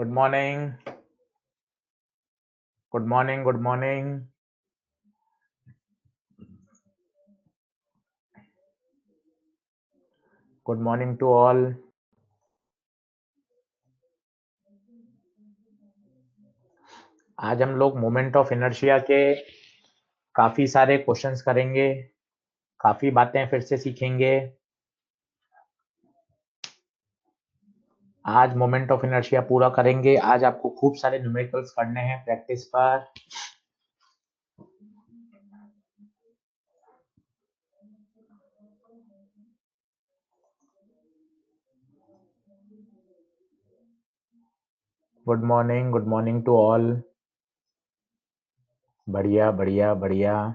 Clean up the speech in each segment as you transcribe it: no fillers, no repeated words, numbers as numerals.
Good morning, good morning, good morning. Good morning to all. आज हम लोग moment of inertia के काफी सारे क्वेश्चंस करेंगे, काफी बातें फिर से सीखेंगे। आज मोमेंट ऑफ इनर्शिया पूरा करेंगे। आज आपको खूब सारे न्यूमेरिकल्स करने हैं प्रैक्टिस पर। Good morning to all. बढ़िया बढ़िया बढ़िया।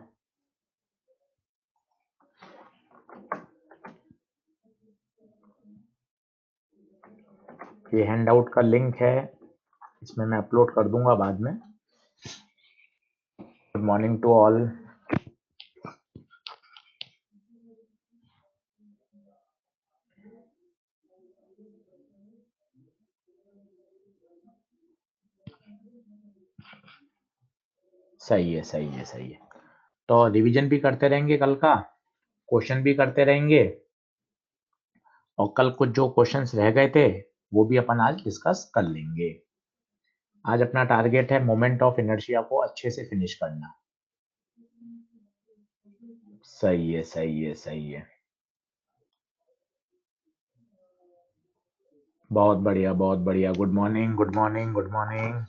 ये हैंड आउट का लिंक है, इसमें मैं अपलोड कर दूंगा बाद में। Good morning to all. सही है, सही है, सही है। तो रिवीजन भी करते रहेंगे, कल का क्वेश्चन भी करते रहेंगे, और कल कुछ जो क्वेश्चंस रह गए थे वो भी अपन आज डिस्कस कर लेंगे। आज अपना टारगेट है मोमेंट ऑफ इनर्शिया को अच्छे से फिनिश करना। सही है, सही है, सही है। बहुत बढ़िया, बहुत बढ़िया। Good morning, good morning, good morning.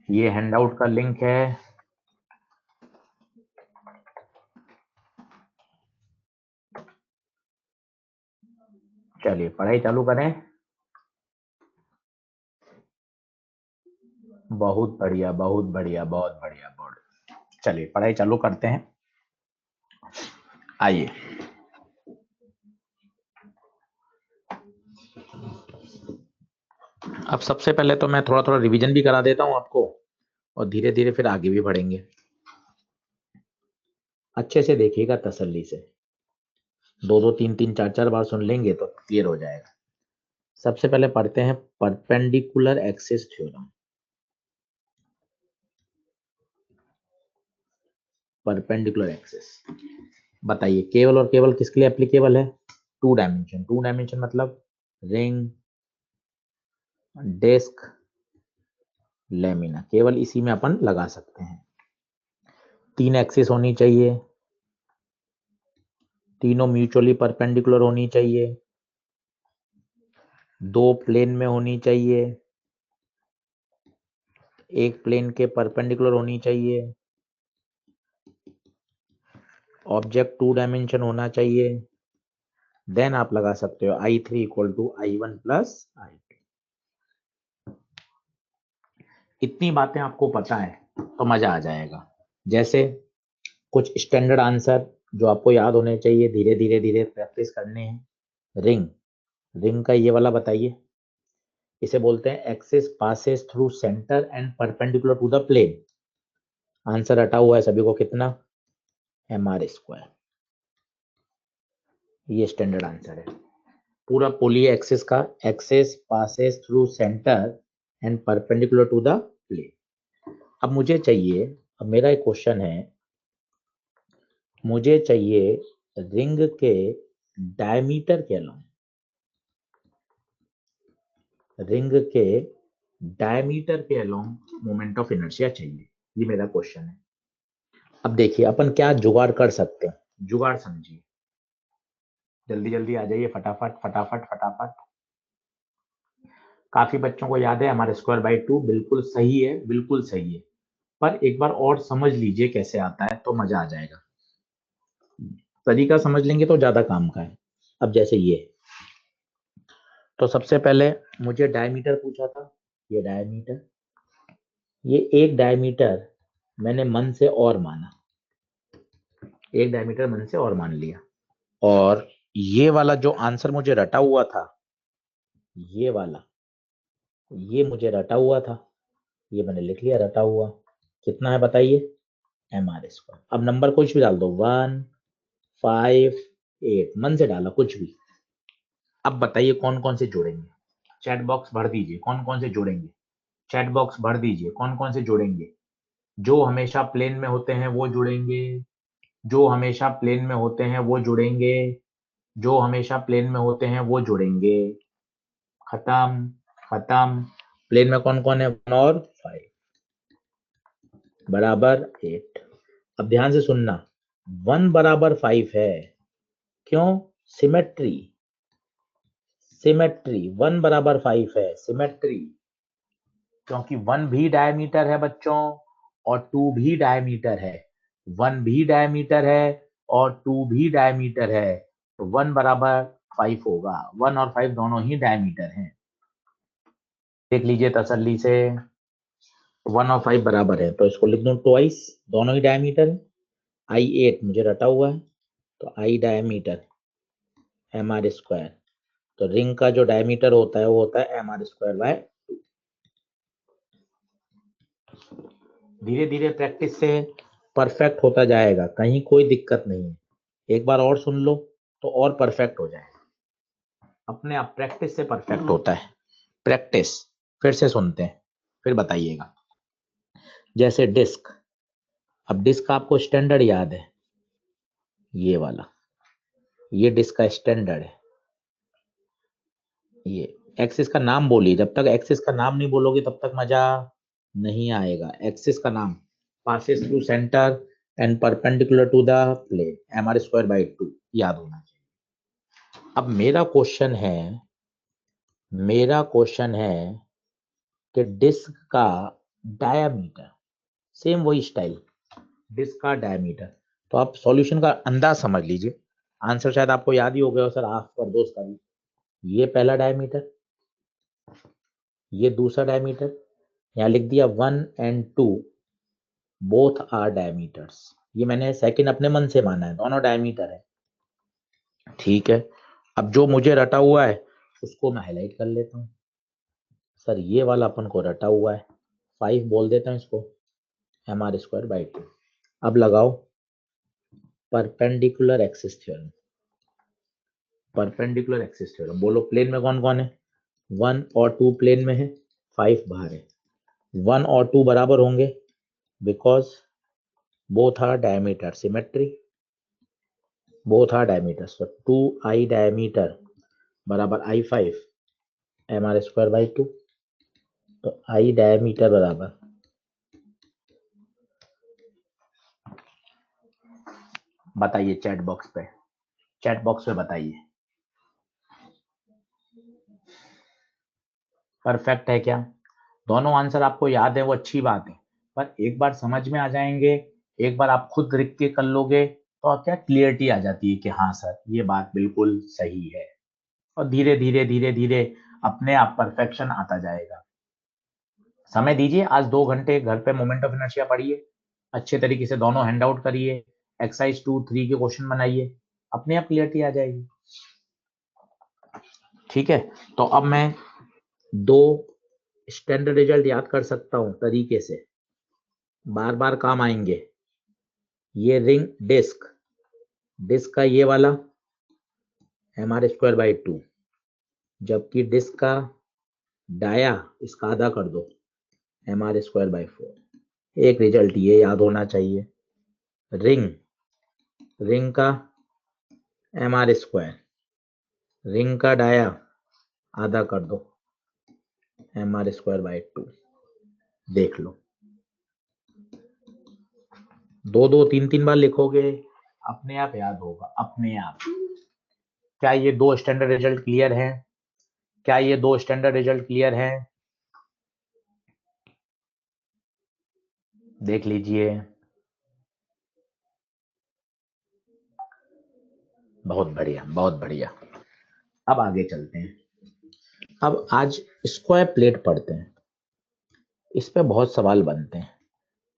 ये हैंडआउट का लिंक है। चलिए पढ़ाई चालू करें। बहुत बढ़िया, बहुत बढ़िया, बहुत बढ़िया, बहुत। चलिए पढ़ाई चालू करते हैं। आइए, अब सबसे पहले तो मैं थोड़ा थोड़ा रिवीजन भी करा देता हूं आपको, और धीरे धीरे फिर आगे भी बढ़ेंगे। अच्छे से देखिएगा, तसल्ली से। दो दो तीन तीन चार चार बार सुन लेंगे तो क्लियर हो जाएगा। सबसे पहले पढ़ते हैं perpendicular axis theorem. Perpendicular axis बताइए, केवल और केवल किसके लिए एप्लीकेबल है? Two dimension. टू डायमेंशन मतलब रिंग, डिस्क, लेमिना, केवल इसी में अपन लगा सकते हैं। तीन एक्सिस होनी चाहिए, तीनों म्यूचुअली परपेंडिकुलर होनी चाहिए, दो प्लेन में होनी चाहिए, एक प्लेन के परपेंडिकुलर होनी चाहिए, ऑब्जेक्ट टू डायमेंशन होना चाहिए। देन आप लगा सकते हो I3 equal to I1 plus I2। इतनी बातें आपको पता है तो मजा आ जाएगा। जैसे कुछ स्टैंडर्ड आंसर जो आपको याद होने चाहिए, धीरे धीरे धीरे प्रैक्टिस करने हैं। रिंग, रिंग का ये वाला बताइए। इसे बोलते हैं axis passes through centre and perpendicular to the plane. Answer हटा हुआ है सभी को, कितना? mr²। ये स्टैंडर्ड आंसर है। पूरा पोली एक्सिस का, axis passes through centre and perpendicular to the plane. अब मुझे चाहिए, अब मेरा एक क्वेश्चन है, मुझे चाहिए रिंग के डायमीटर के अलोंग, रिंग के डायमीटर के अलोंग मोमेंट ऑफ इनर्शिया चाहिए। ये मेरा क्वेश्चन है। अब देखिए अपन क्या जुगाड़ कर सकते हैं, जुगाड़ समझिए। जल्दी जल्दी आ जाइए, फटाफट फटाफट फटाफट। काफी बच्चों को याद है हमारे स्क्वायर बाई टू, बिल्कुल सही है, बिल्कुल सही है। पर एक बार और समझ लीजिए कैसे आता है तो मजा आ जाएगा। तरीका समझ लेंगे तो ज्यादा काम का है। अब जैसे ये, तो सबसे पहले मुझे डायमीटर पूछा था, ये डायमीटर, ये एक डायमीटर मैंने मन से और माना, एक डायमीटर मन से और मान लिया। और ये वाला जो आंसर मुझे रटा हुआ था, ये वाला, ये मुझे रटा हुआ था, ये मैंने लिख लिया रटा हुआ। कितना है बताइए? mr²। अब नंबर कुछ भी डाल दो, 1, 5, 8, मन से डाला कुछ भी। अब बताइए कौन कौन से जोड़ेंगे? चैट बॉक्स भर दीजिए कौन कौन से जुड़ेंगे, चैट बॉक्स भर दीजिए कौन कौन से जुड़ेंगे। जो हमेशा प्लेन में होते हैं वो जुड़ेंगे, जो हमेशा प्लेन में होते हैं वो जुड़ेंगे, जो हमेशा प्लेन में होते हैं वो जुड़ेंगे। खत्म खत्म। प्लेन में कौन कौन है, 1 और 5 बराबर 8। अब ध्यान से सुनना, 1 बराबर 5 है, क्यों? सिमेट्री, सिमेट्री 1 बराबर 5 है, सिमेट्री, क्योंकि 1 भी डायमीटर है बच्चों और 2 भी डायमीटर है। 1 भी डायमीटर है और 2 भी डायमीटर है, तो 1 बराबर 5 होगा। 1 और 5 दोनों ही डायमीटर हैं। देख लीजिए तसल्ली से, 1 और 5 बराबर है तो इसको लिख दूं ट्वाइस, दोनों ही डायमीटर है। I8 मुझे रटा हुआ है, तो I डायमीटर mr², तो रिंग का जो डायमीटर होता है वो होता है mr²/। धीरे धीरे प्रैक्टिस से परफेक्ट होता जाएगा, कहीं कोई दिक्कत नहीं है। एक बार और सुन लो तो और परफेक्ट हो जाएगा, अपने आप प्रैक्टिस से परफेक्ट होता है। प्रैक्टिस, फिर से सुनते हैं फिर बताइएगा। जैसे डिस्क, अब डिस्क का आपको स्टैंडर्ड याद है, ये वाला, ये डिस्क का स्टैंडर्ड है। ये एक्सिस का नाम बोलिए, जब तक एक्सिस का नाम नहीं बोलोगे तब तक मजा नहीं आएगा। एक्सिस का नाम, passes through center and perpendicular to the plane, mr²/2 याद होना चाहिए। अब मेरा क्वेश्चन है कि डिस्क का डायामीटर, सेम वही स्टाइल, डिस्क का डायमीटर। तो आप सॉल्यूशन का अंदाज समझ लीजिए, आंसर शायद आपको याद ही हो गया हो सर, हाफ पर दो उसका भी। ये पहला डायमीटर, ये दूसरा डायमीटर, यहाँ लिख दिया 1 and 2 बोथ आर डायमीटर्स। ये मैंने सेकंड अपने मन से माना है, दोनों डायमीटर है, ठीक है। अब जो मुझे रटा हुआ है उसको मैं हाईलाइट कर लेता हूँ। सर ये वाला अपन को रटा हुआ है, 5 बोल देता हूँ इसको, mr²/2। अब लगाओ perpendicular axis theorem, perpendicular axis theorem. बोलो प्लेन में कौन कौन है, 1 और 2 प्लेन में है, 5 बाहर है। 1 और 2 बराबर होंगे because both are diameter, symmetry, both are diameter. so 2I diameter बराबर I5 mr²/2, तो I डायमीटर बराबर, बताइए चैट बॉक्स पे, चैट बॉक्स पे बताइए परफेक्ट है क्या? दोनों आंसर आपको याद है वो अच्छी बात है, पर एक बार समझ में आ जाएंगे, एक बार आप खुद लिख के कर लोगे तो क्या क्लियरिटी आ जाती है कि हाँ सर ये बात बिल्कुल सही है, और धीरे धीरे धीरे धीरे अपने आप परफेक्शन आता जाएगा। समय दीजिए, आज 2 घंटे घर पे मोमेंट ऑफ इनर्शिया पढ़िए, अच्छे तरीके से दोनों हैंड आउट करिए, एक्सरसाइज 2, 3 के क्वेश्चन बनाइए, अपने आप क्लियरिटी आ जाएगी। ठीक है, तो अब मैं 2 स्टैंडर्ड रिजल्ट याद कर सकता हूं तरीके से, बार बार काम आएंगे। ये रिंग डिस्क, डिस्क का ये वाला mr²/2, जबकि डिस्क का डाया इसका आधा कर दो, mr²/4। एक रिजल्ट ये याद होना चाहिए, रिंग, रिंग का mr², रिंग का डाया आधा कर दो, mr²/2। देख लो, 2-2, 3-3 बार लिखोगे अपने आप याद होगा, अपने आप। क्या ये 2 स्टैंडर्ड रिजल्ट क्लियर हैं? क्या ये 2 स्टैंडर्ड रिजल्ट क्लियर हैं? देख लीजिए, बहुत बढ़िया बहुत बढ़िया। अब आगे चलते हैं, अब आज स्क्वायर प्लेट पढ़ते हैं, इस पे बहुत सवाल बनते हैं।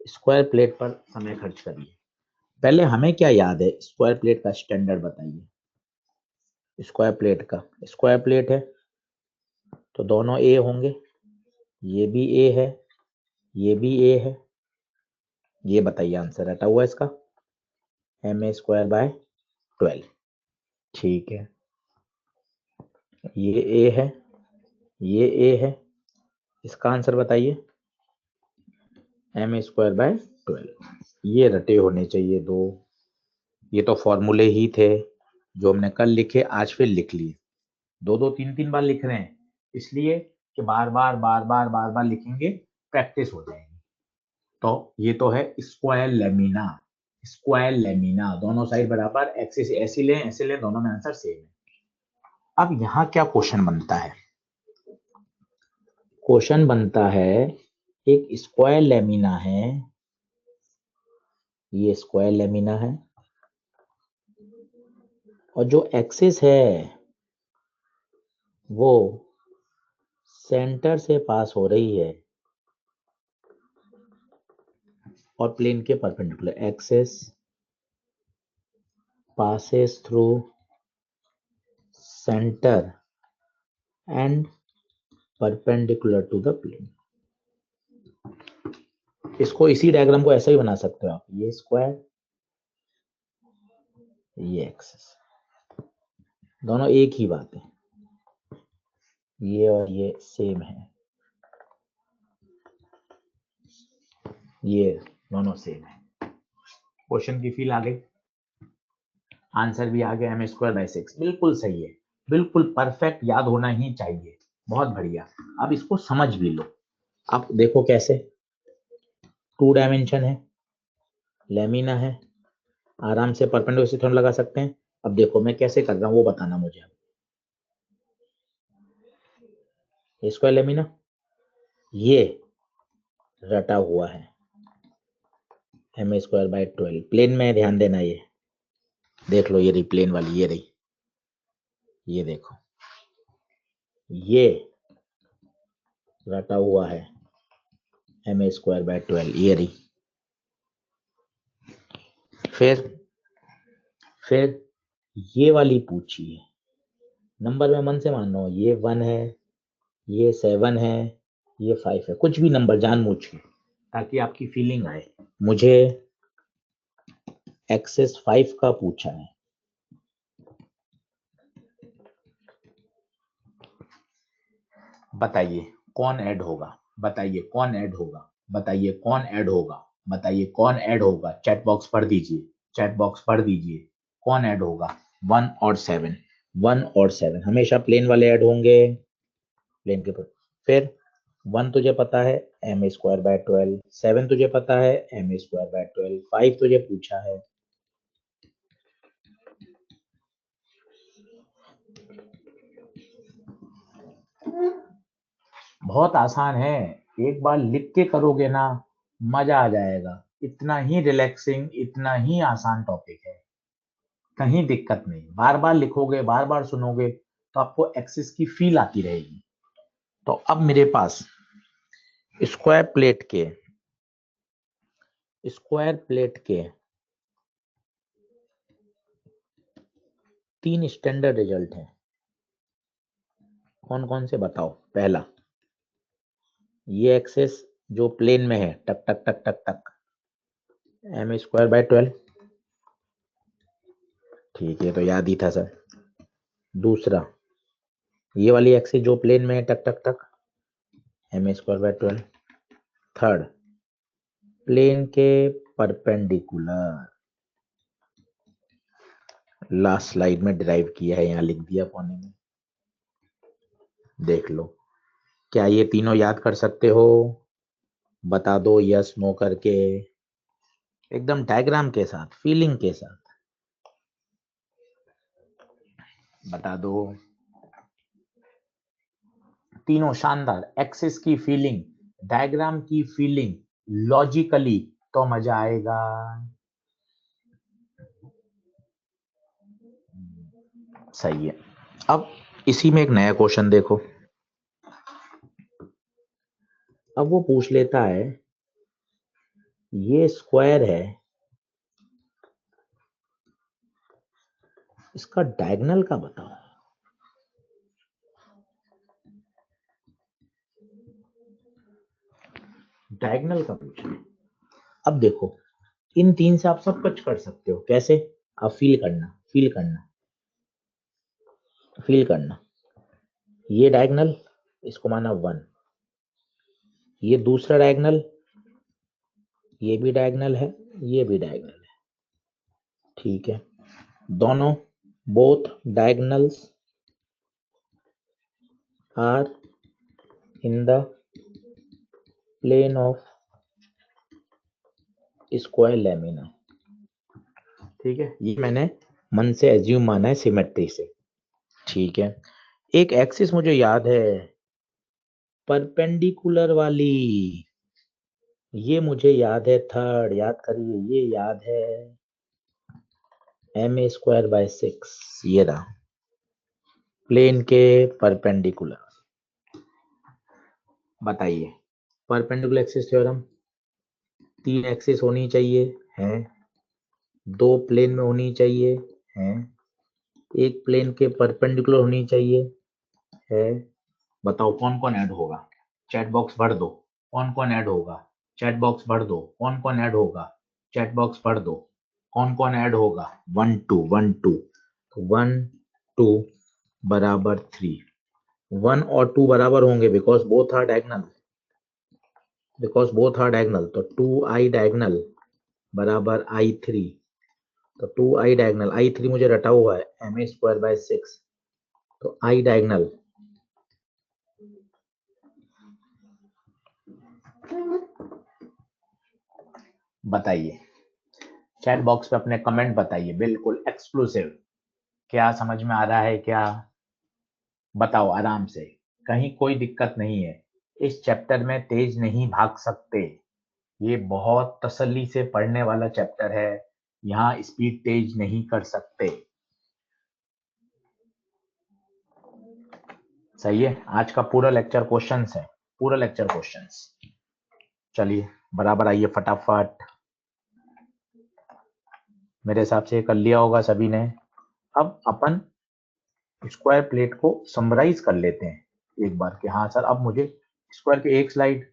स्क्वायर प्लेट पर समय खर्च करिए। पहले हमें क्या याद है, स्क्वायर प्लेट का स्टैंडर्ड बताइए। स्क्वायर प्लेट का, स्क्वायर प्लेट है तो दोनों ए होंगे, ये भी ए है, ये भी ए है। ये बताइए आंसर रटा हुआ इसका, ma²/12। ठीक है, ये ए है, ये ए है, इसका आंसर बताइए। m²/12। ये रटे होने चाहिए दो। ये तो फॉर्मूले ही थे जो हमने कल लिखे, आज फिर लिख लिए। दो दो तीन तीन बार लिख रहे हैं इसलिए कि बार बार लिखेंगे, प्रैक्टिस हो जाएगी। तो ये तो है स्क्वायर लेमिना। स्क्वायर लेमिना दोनों साइड बराबर, एक्सिस ऐसे लें, दोनों में आंसर सेम है। अब यहाँ क्या क्वेश्चन बनता है? क्वेश्चन बनता है, एक स्क्वायर लेमिना है, ये स्क्वायर लेमिना है, और जो एक्सिस है वो सेंटर से पास हो रही है और प्लेन के perpendicular. Axis passes through center and perpendicular to the plane। इसको, इसी डायग्राम को ऐसा ही बना सकते हो आप, ये स्क्वायर, ये एक्सिस, दोनों एक ही बात है, ये और ये सेम है, ये दोनों सेम है। क्वेश्चन की फील आ गई, आंसर भी आ गया, m²/6 बिल्कुल सही है, बिल्कुल परफेक्ट, याद होना ही चाहिए। बहुत बढ़िया। अब इसको समझ भी लो। अब देखो कैसे, 2 डायमेंशन है, लेमिना है, आराम से परपेंडिकुलर से थ्योरम लगा सकते हैं। अब देखो मैं कैसे कर रहा हूं वो बताना मुझे। अब स्क्वायर लेमिना, ये रटा हुआ है m²/12 प्लेन में, ध्यान देना, ये देख लो, ये रही प्लेन वाली, ये रही, ये देखो, ये रटा हुआ है m²/12, ये रही। फिर ये वाली पूछिए, नंबर में 1 से मान लो, ये 1 है, ये 7 है, ये 5 है, कुछ भी नंबर जानबूझ के, ताकि आपकी फीलिंग आए। मुझे एक्सेस 5 का पूछा है, बताइए कौन ऐड होगा, बताइए कौन ऐड होगा, बताइए कौन ऐड होगा, बताइए कौन ऐड होगा। चैट बॉक्स पढ़ दीजिए, चैट बॉक्स पढ़ दीजिए, कौन ऐड होगा। 1 और 7, 1 और 7 हमेशा प्लेन वाले ऐड होंगे, प्लेन के। फिर 1 तुझे पता है m²/12, 7 तुझे पता है m²/12, 5 तुझे पूछा है, बहुत आसान है। एक बार लिख के करोगे ना, मजा आ जाएगा। इतना ही रिलैक्सिंग, इतना ही आसान टॉपिक है, कहीं दिक्कत नहीं। बार बार लिखोगे, बार बार सुनोगे तो आपको एक्सिस की फील आती रहेगी। तो अब मेरे पास स्क्वायर प्लेट के 3 स्टैंडर्ड रिजल्ट हैं। कौन कौन से बताओ? पहला, ये एक्सेस जो प्लेन में है, टक टक टक टक टक, m²/12, ठीक है, तो याद ही था सर। दूसरा, ये वाली एक्सिस जो प्लेन में है, टक टक टक, m²/12। थर्ड, प्लेन के परपेंडिकुलर, लास्ट स्लाइड में डिराइव किया है, यहाँ लिख दिया कोने में, देख लो। क्या ये तीनों याद कर सकते हो? बता दो यस नो करके, एकदम डायग्राम के साथ, फीलिंग के साथ बता दो। तीनों शानदार, एक्सिस की फीलिंग, डायग्राम की फीलिंग, लॉजिकली, तो मजा आएगा। सही है। अब इसी में एक नया क्वेश्चन देखो। अब वो पूछ लेता है, ये स्क्वायर है, इसका डायगोनल का बताओ। डायगोनल का पूछा। अब देखो, इन 3 से आप सब कुछ कर सकते हो। कैसे? आप फील करना, फील करना, फील करना। ये डायगोनल, इसको माना 1, ये दूसरा डायगोनल, ये भी डायगोनल है, ये भी डायगोनल है, ठीक है। दोनों both diagonals are in the plane of square lamina, ठीक है। ये मैंने मन से एज्यूम माना है सिमेट्री से, ठीक है। एक एक्सिस मुझे याद है परपेंडिकुलर वाली, ये मुझे याद है, थर्ड याद करिए, ये याद है ma²/6, ये रहा प्लेन के परपेंडिकुलर। बताइए परपेंडिकुलर एक्सिस थ्योरम, 3 एक्सिस होनी चाहिए है, 2 प्लेन में होनी चाहिए है, एक प्लेन के परपेंडिकुलर होनी चाहिए है। बताओ कौन कौन ऐड होगा, चैट बॉक्स भर दो, कौन कौन ऐड होगा, चैट बॉक्स भर दो, कौन कौन ऐड होगा, चैट बॉक्स भर दो, कौन कौन ऐड होगा, 1 2 1 2, तो 1 2 बराबर 3, 1 और 2 बराबर होंगे बिकॉज बोथ आर डायगोनल, तो 2i डायगोनल बराबर i3, तो 2i डायगोनल, i3 मुझे रटा हुआ है ma²/6, तो i डायगोनल बताइए, चैट बॉक्स पे अपने कमेंट बताइए, बिल्कुल एक्सक्लूसिव, क्या समझ में आ रहा है क्या, बताओ आराम से, कहीं कोई दिक्कत नहीं है। इस चैप्टर में तेज नहीं भाग सकते, ये बहुत तसल्ली से पढ़ने वाला चैप्टर है, यहाँ स्पीड तेज नहीं कर सकते। सही है, आज का पूरा लेक्चर क्वेश्चंस है, पूरा लेक्चर क्वेश्चंस। चलिए बराबर आइए फटाफट, मेरे हिसाब से कर लिया होगा सभी ने। अब अपन स्क्वायर प्लेट को समराइज कर लेते हैं एक बार कि हाँ सर अब मुझे स्क्वायर की एक स्लाइड,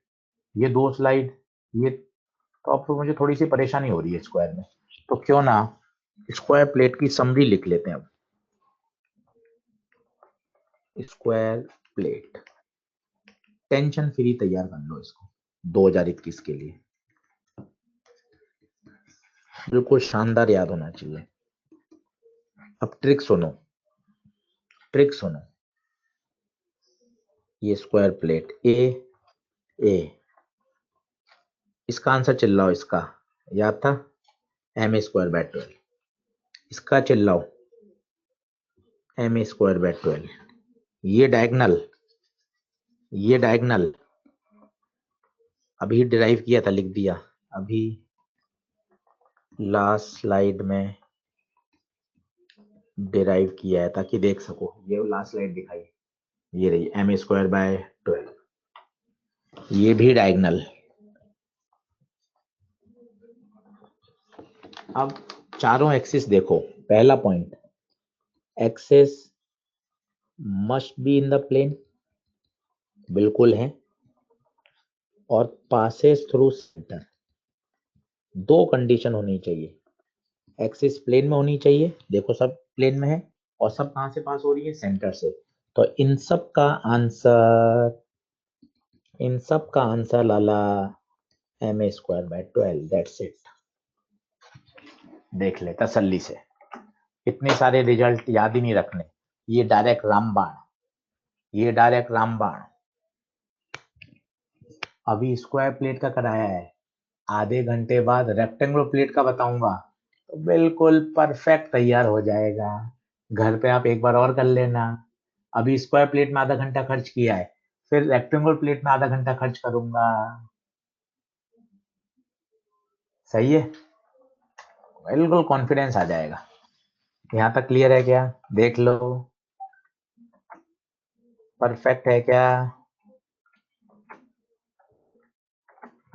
ये 2 स्लाइड, ये, तो अब तो मुझे थोड़ी सी परेशानी हो रही है स्क्वायर में, तो क्यों ना स्क्वायर प्लेट की समरी लिख लेते हैं। अब स्क्वायर प्लेट, टेंशन फ्री तैयार कर लो इसको 2021 के लिए, बिल्कुल शानदार याद होना चाहिए। अब ट्रिक सुनो, ट्रिक सुनो, ये स्क्वायर प्लेट ए, इसका आंसर चिल्लाओ, इसका याद था ma²/12, इसका चिल्लाओ ma²/12, ये डायगोनल, ये डायगोनल अभी डिराइव किया था, लिख दिया अभी लास्ट स्लाइड में डिराइव किया है ताकि देख सको, ये लास्ट स्लाइड दिखाई, ये रही ma²/12, ये भी डायगोनल। अब चारों एक्सिस देखो, पहला point, axis must be in the plane, बिल्कुल है, और पासेस थ्रू सेंटर, 2 कंडीशन होनी चाहिए, एक्सिस प्लेन में होनी चाहिए, देखो सब प्लेन में है, और सब कहां से पास हो रही है, सेंटर से, तो इन सब का आंसर, इन सब का answer Lala ma²/12, that's it. देख ले तसल्ली से, इतने सारे रिजल्ट याद ही नहीं रखने, ये डायरेक्ट रामबाण, ये डायरेक्ट रामबाण। अभी स्क्वायर प्लेट का कराया है, आधे घंटे बाद रेक्टेंगुलर प्लेट का बताऊंगा, तो बिल्कुल परफेक्ट तैयार हो जाएगा। घर पे आप एक बार और कर लेना, अभी स्क्वायर प्लेट में आधा घंटा खर्च किया है, फिर रेक्टेंगुलर प्लेट में आधा घंटा खर्च करूंगा। सही है, बिल्कुल कॉन्फिडेंस आ जाएगा। यहाँ तक क्लियर है क्या, देख लो परफेक्ट है क्या,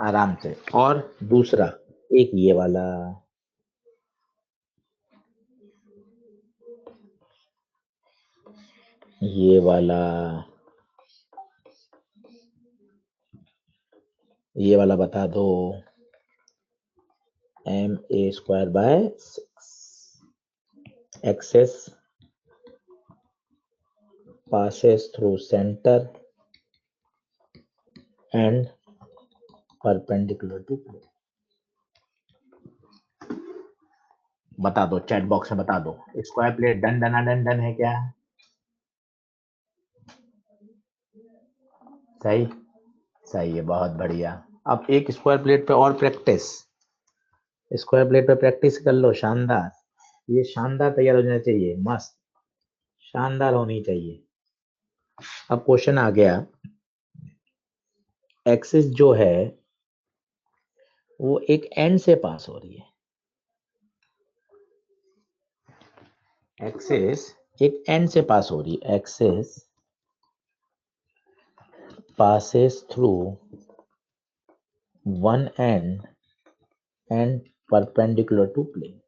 आराम से। और दूसरा एक ये वाला, ये वाला, ये वाला बता दो, ma²/6, axis passes through center and perpendicular to plane. बता दो, चैट बॉक्स में बता दो, स्क्वायर प्लेट डन डना डन डन है क्या? सही, सही है, बहुत बढ़िया। अब एक स्क्वायर प्लेट पे और प्रैक्टिस, स्क्वायर प्लेट पे प्रैक्टिस कर लो। शानदार, ये शानदार तैयार हो जाना चाहिए, मस्त शानदार होनी चाहिए। अब क्वेश्चन आ गया, एक्सिस जो है वो एक एंड से पास हो रही है, एक्सिस एक एंड से पास हो रही है, axis passes through one end and perpendicular to plane।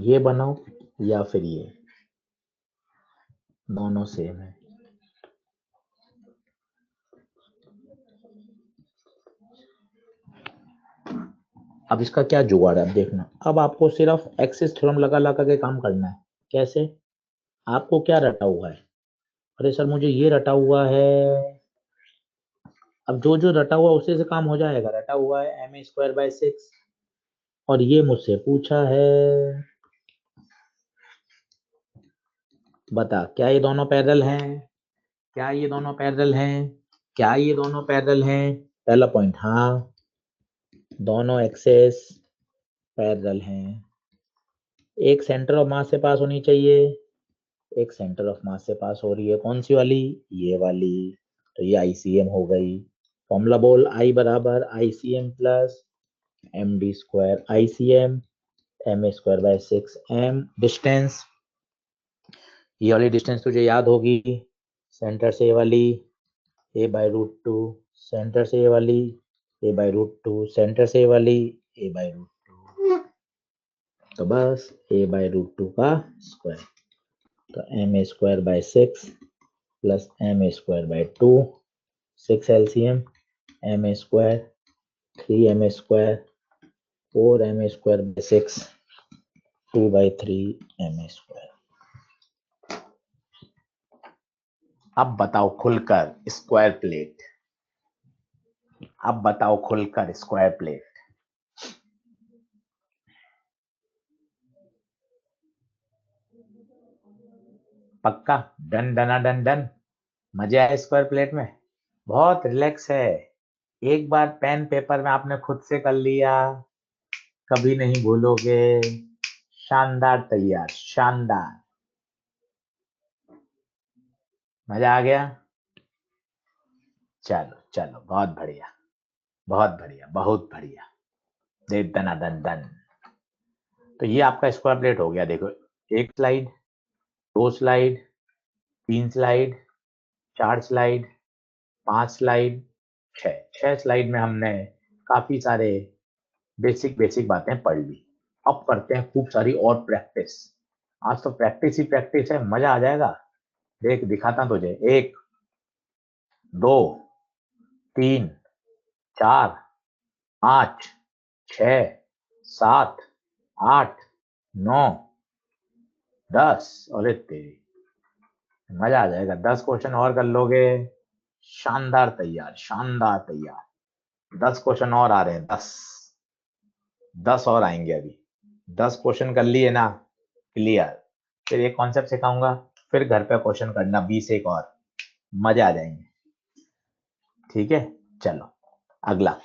ये बनाओ या फिर ये, दोनों सेम है। अब इसका क्या जुगाड़ है, अब देखना। अब आपको सिर्फ एक्सिस थ्योरम लगा लगा के काम करना है। कैसे? आपको क्या रटा हुआ है? अरे सर मुझे ये रटा हुआ है। अब जो जो रटा हुआ उसी से काम हो जाएगा। रटा हुआ है m²/6 और ये मुझसे पूछा है, बता क्या ये दोनों पैरेलल हैं? क्या ये दोनों पैरेलल हैं? क्या ये दोनों पैरेलल हैं? पहला पॉइंट, हाँ दोनों एक्सेस पैरेलल हैं। एक सेंटर ऑफ मास से पास होनी चाहिए, एक सेंटर ऑफ मास से पास हो रही है। कौन सी वाली? ये वाली। तो ये ICM हो गई। फॉर्मूला बोल, I बराबर ICM plus MD² ICM m²/6 m। Distance, ये वाली डिस्टेंस तुझे याद होगी, सेंटर से ये वाली a/√2, सेंटर से ये वाली a/√2, सेंटर से ये वाली a/√2। तो बस a/√2 का स्क्वायर, तो m²/6 plus m²/2, 6 LCM, m², 3m², 4m²/6, 2/3 m²। अब बताओ खुलकर स्क्वायर प्लेट, अब बताओ खुलकर स्क्वायर प्लेट। पक्का? डन डना डन डन, मजे आए स्क्वायर प्लेट में? बहुत रिलैक्स है। एक बार पेन पेपर में आपने खुद से कर लिया, कभी नहीं भूलोगे। शानदार तैयार, शानदार, मजा आ गया। चलो चलो, बहुत बढ़िया, बहुत बढ़िया, बहुत बढ़िया। दे दना दन दन। तो ये आपका स्क्वायर प्लेट हो गया। देखो, एक स्लाइड, दो स्लाइड, तीन स्लाइड, चार स्लाइड, पांच स्लाइड, छह स्लाइड में हमने काफी सारे बेसिक बेसिक बातें पढ़ ली। अब करते हैं खूब सारी और प्रैक्टिस। आज तो प्रैक्टिस ही प्रैक्टिस है, मजा आ जाएगा। देख दिखाता तुझे, 1 2 3 4 5 6 7 8 9 10, अरे तेरी, मजा आ जाएगा। 10 क्वेश्चन और कर लोगे, शानदार तैयार, शानदार तैयार। 10 क्वेश्चन और आ रहे हैं, 10 और आएंगे अभी। 10 क्वेश्चन कर लिए ना, क्लियर। फिर एक कॉन्सेप्ट सिखाऊंगा, फिर घर पे क्वेश्चन करना 20 एक और, मजा आ जाएंगे। ठीक है, चलो अगला।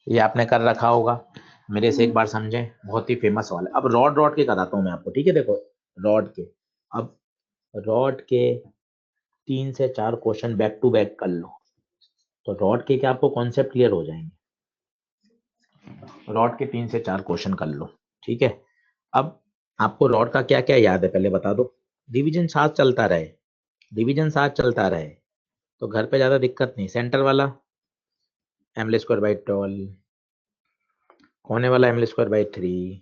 ये आपने कर रखा होगा, मेरे से एक बार समझे, बहुत ही फेमस वाला। अब रॉड रॉड के कराता हूँ मैं आपको, ठीक है? देखो रॉड के, अब रॉड के 3 से 4 क्वेश्चन बैक टू बैक कर लो, तो रॉड के क्या आपको कॉन्सेप्ट क्लियर हो जाएंगे। रॉड के 3 से 4 क्वेश्चन कर लो, ठीक है? अब आपको रॉड का क्या क्या याद है पहले बता दो। डिवीजन साथ चलता रहे, डिवीजन साथ चलता रहे तो घर पे ज्यादा दिक्कत नहीं। सेंटर वाला m²/12, कोने वाला m²/3,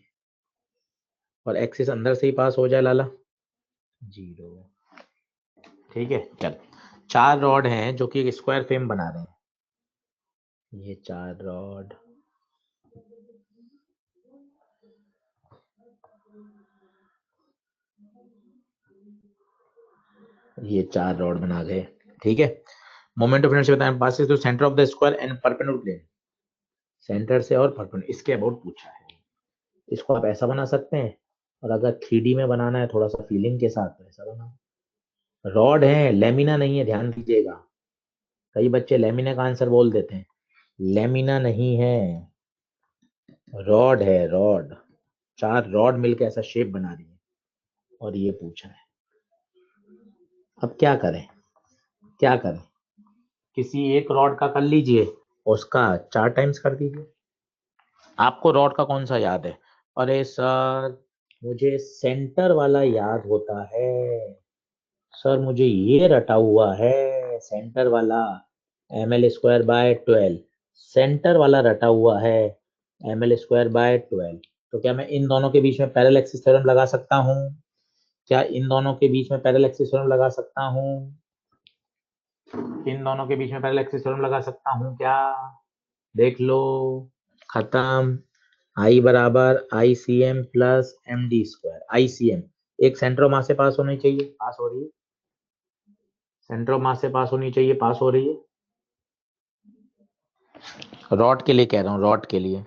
और एक्सिस अंदर से ही पास हो जाए लाला, 0। ठीक है, चल 4 रॉड हैं जो कि एक स्क्वायर फ्रेम बना रहे हैं। ये 4 रॉड, ये 4 रॉड बना गए, ठीक है। मोमेंट ऑफ इनर्शिया बताएं, passing through centre of the square and perpendicular plane, centre से और परपेंडिकुलर, इसके अबाउट पूछा है। इसको आप ऐसा बना सकते हैं, और अगर 3D में बनाना है थोड़ा सा फीलिंग के साथ तो ऐसा बनाओ। रॉड है, लेमिना नहीं है, ध्यान दीजिएगा। कई बच्चे लेमिना का आंसर बोल देते हैं, लेमिना नहीं है, रॉड है, रॉड। 4 रॉड मिलकर ऐसा शेप बना रही है, और ये पूछा है। अब क्या करें, क्या करें, किसी एक रॉड का कर लीजिए, उसका 4 टाइम्स कर दीजिए। आपको रॉड का कौन सा याद है? अरे सर, मुझे सेंटर वाला याद होता है सर, मुझे ये रटा हुआ है सेंटर वाला, ml²/12, सेंटर वाला रटा हुआ है ml²/12। तो क्या मैं इन दोनों के बीच में पैरेलल एक्सिस थ्योरम लगा सकता हूँ? क्या इन दोनों के बीच में पैरेलल एक्सिस थ्योरम लगा सकता हूँ? इन दोनों के बीच में पैरेलल एक्सिस थ्योरम लगा सकता हूँ क्या? देख लो, खत्म। I बराबर ICM प्लस MD²। ICM एक सेंटर ऑफ मास से पास होनी चाहिए, पास हो रही है, सेंटर ऑफ मास से पास होनी चाहिए, पास हो रही है। रॉड के लिए कह रहा हूँ, रॉड के लिए,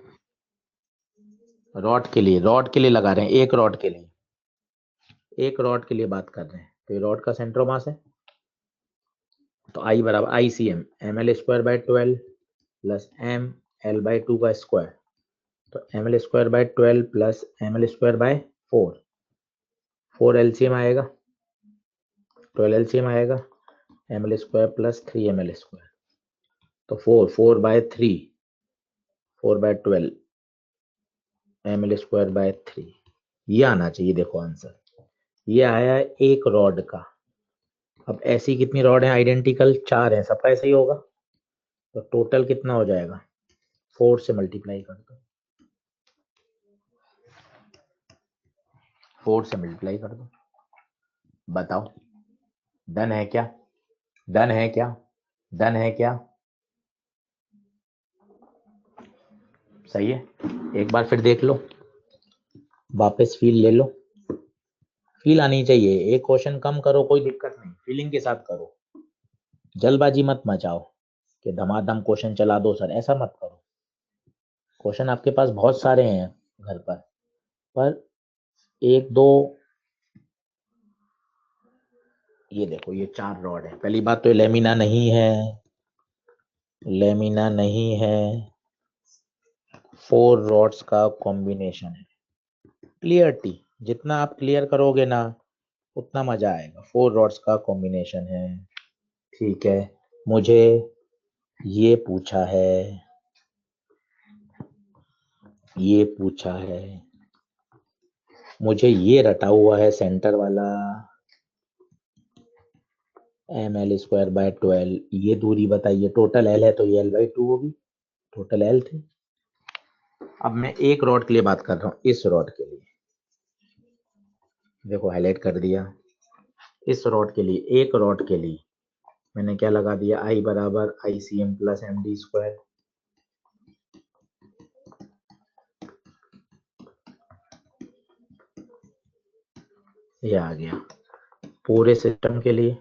रॉड के लिए, रॉड के लिए लगा रहे हैं, एक रॉड के लिए, एक रॉड के लिए बात कर रहे हैं। तो ये रॉड का सेंटर ऑफ मास है, तो I बराबर ICM ml²/12 प्लस ml/2 का स्क्वायर, तो ml²/12 प्लस ml²/4, 4 LCM आएगा, 12 LCM आएगा, ml² प्लस 3ml², तो 4/3, 4/12 ml²/3, ये आना चाहिए। देखो आंसर ये आया एक रॉड का। अब ऐसी कितनी रॉड है आइडेंटिकल? 4 है, सबका ऐसा ही होगा, तो टोटल कितना हो जाएगा? 4 से मल्टीप्लाई कर दो, 4 से मल्टीप्लाई कर दो, बताओ डन है क्या? डन है क्या? डन है क्या? सही है। एक बार फिर देख लो, वापस फील ले लो, फील आनी चाहिए। एक क्वेश्चन कम करो, कोई दिक्कत नहीं, फीलिंग के साथ करो, जल्दबाजी मत मचाओ कि धमाधम क्वेश्चन चला दो सर, ऐसा मत करो। क्वेश्चन आपके पास बहुत सारे हैं घर पर एक दो, ये देखो ये 4 रॉड है। पहली बात तो ये लेमिना नहीं है, लेमिना नहीं है, 4 रॉड्स का कॉम्बिनेशन है। क्लियरिटी, जितना आप क्लियर करोगे ना उतना मजा आएगा। 4 रॉड्स का कॉम्बिनेशन है, ठीक है। मुझे ये पूछा है, ये पूछा है, मुझे ये रटा हुआ है सेंटर वाला ml²/12, ये दूरी बताइए, टोटल L है तो ये L/2 होगी, टोटल L थी। अब मैं एक रॉड के लिए बात कर रहा हूँ, इस रॉड के लिए, देखो हाईलाइट कर दिया। इस रॉड के लिए, एक रॉड के लिए मैंने क्या लगा दिया? I बराबर ICM प्लस MD², ये आ गया। पूरे सिस्टम के लिए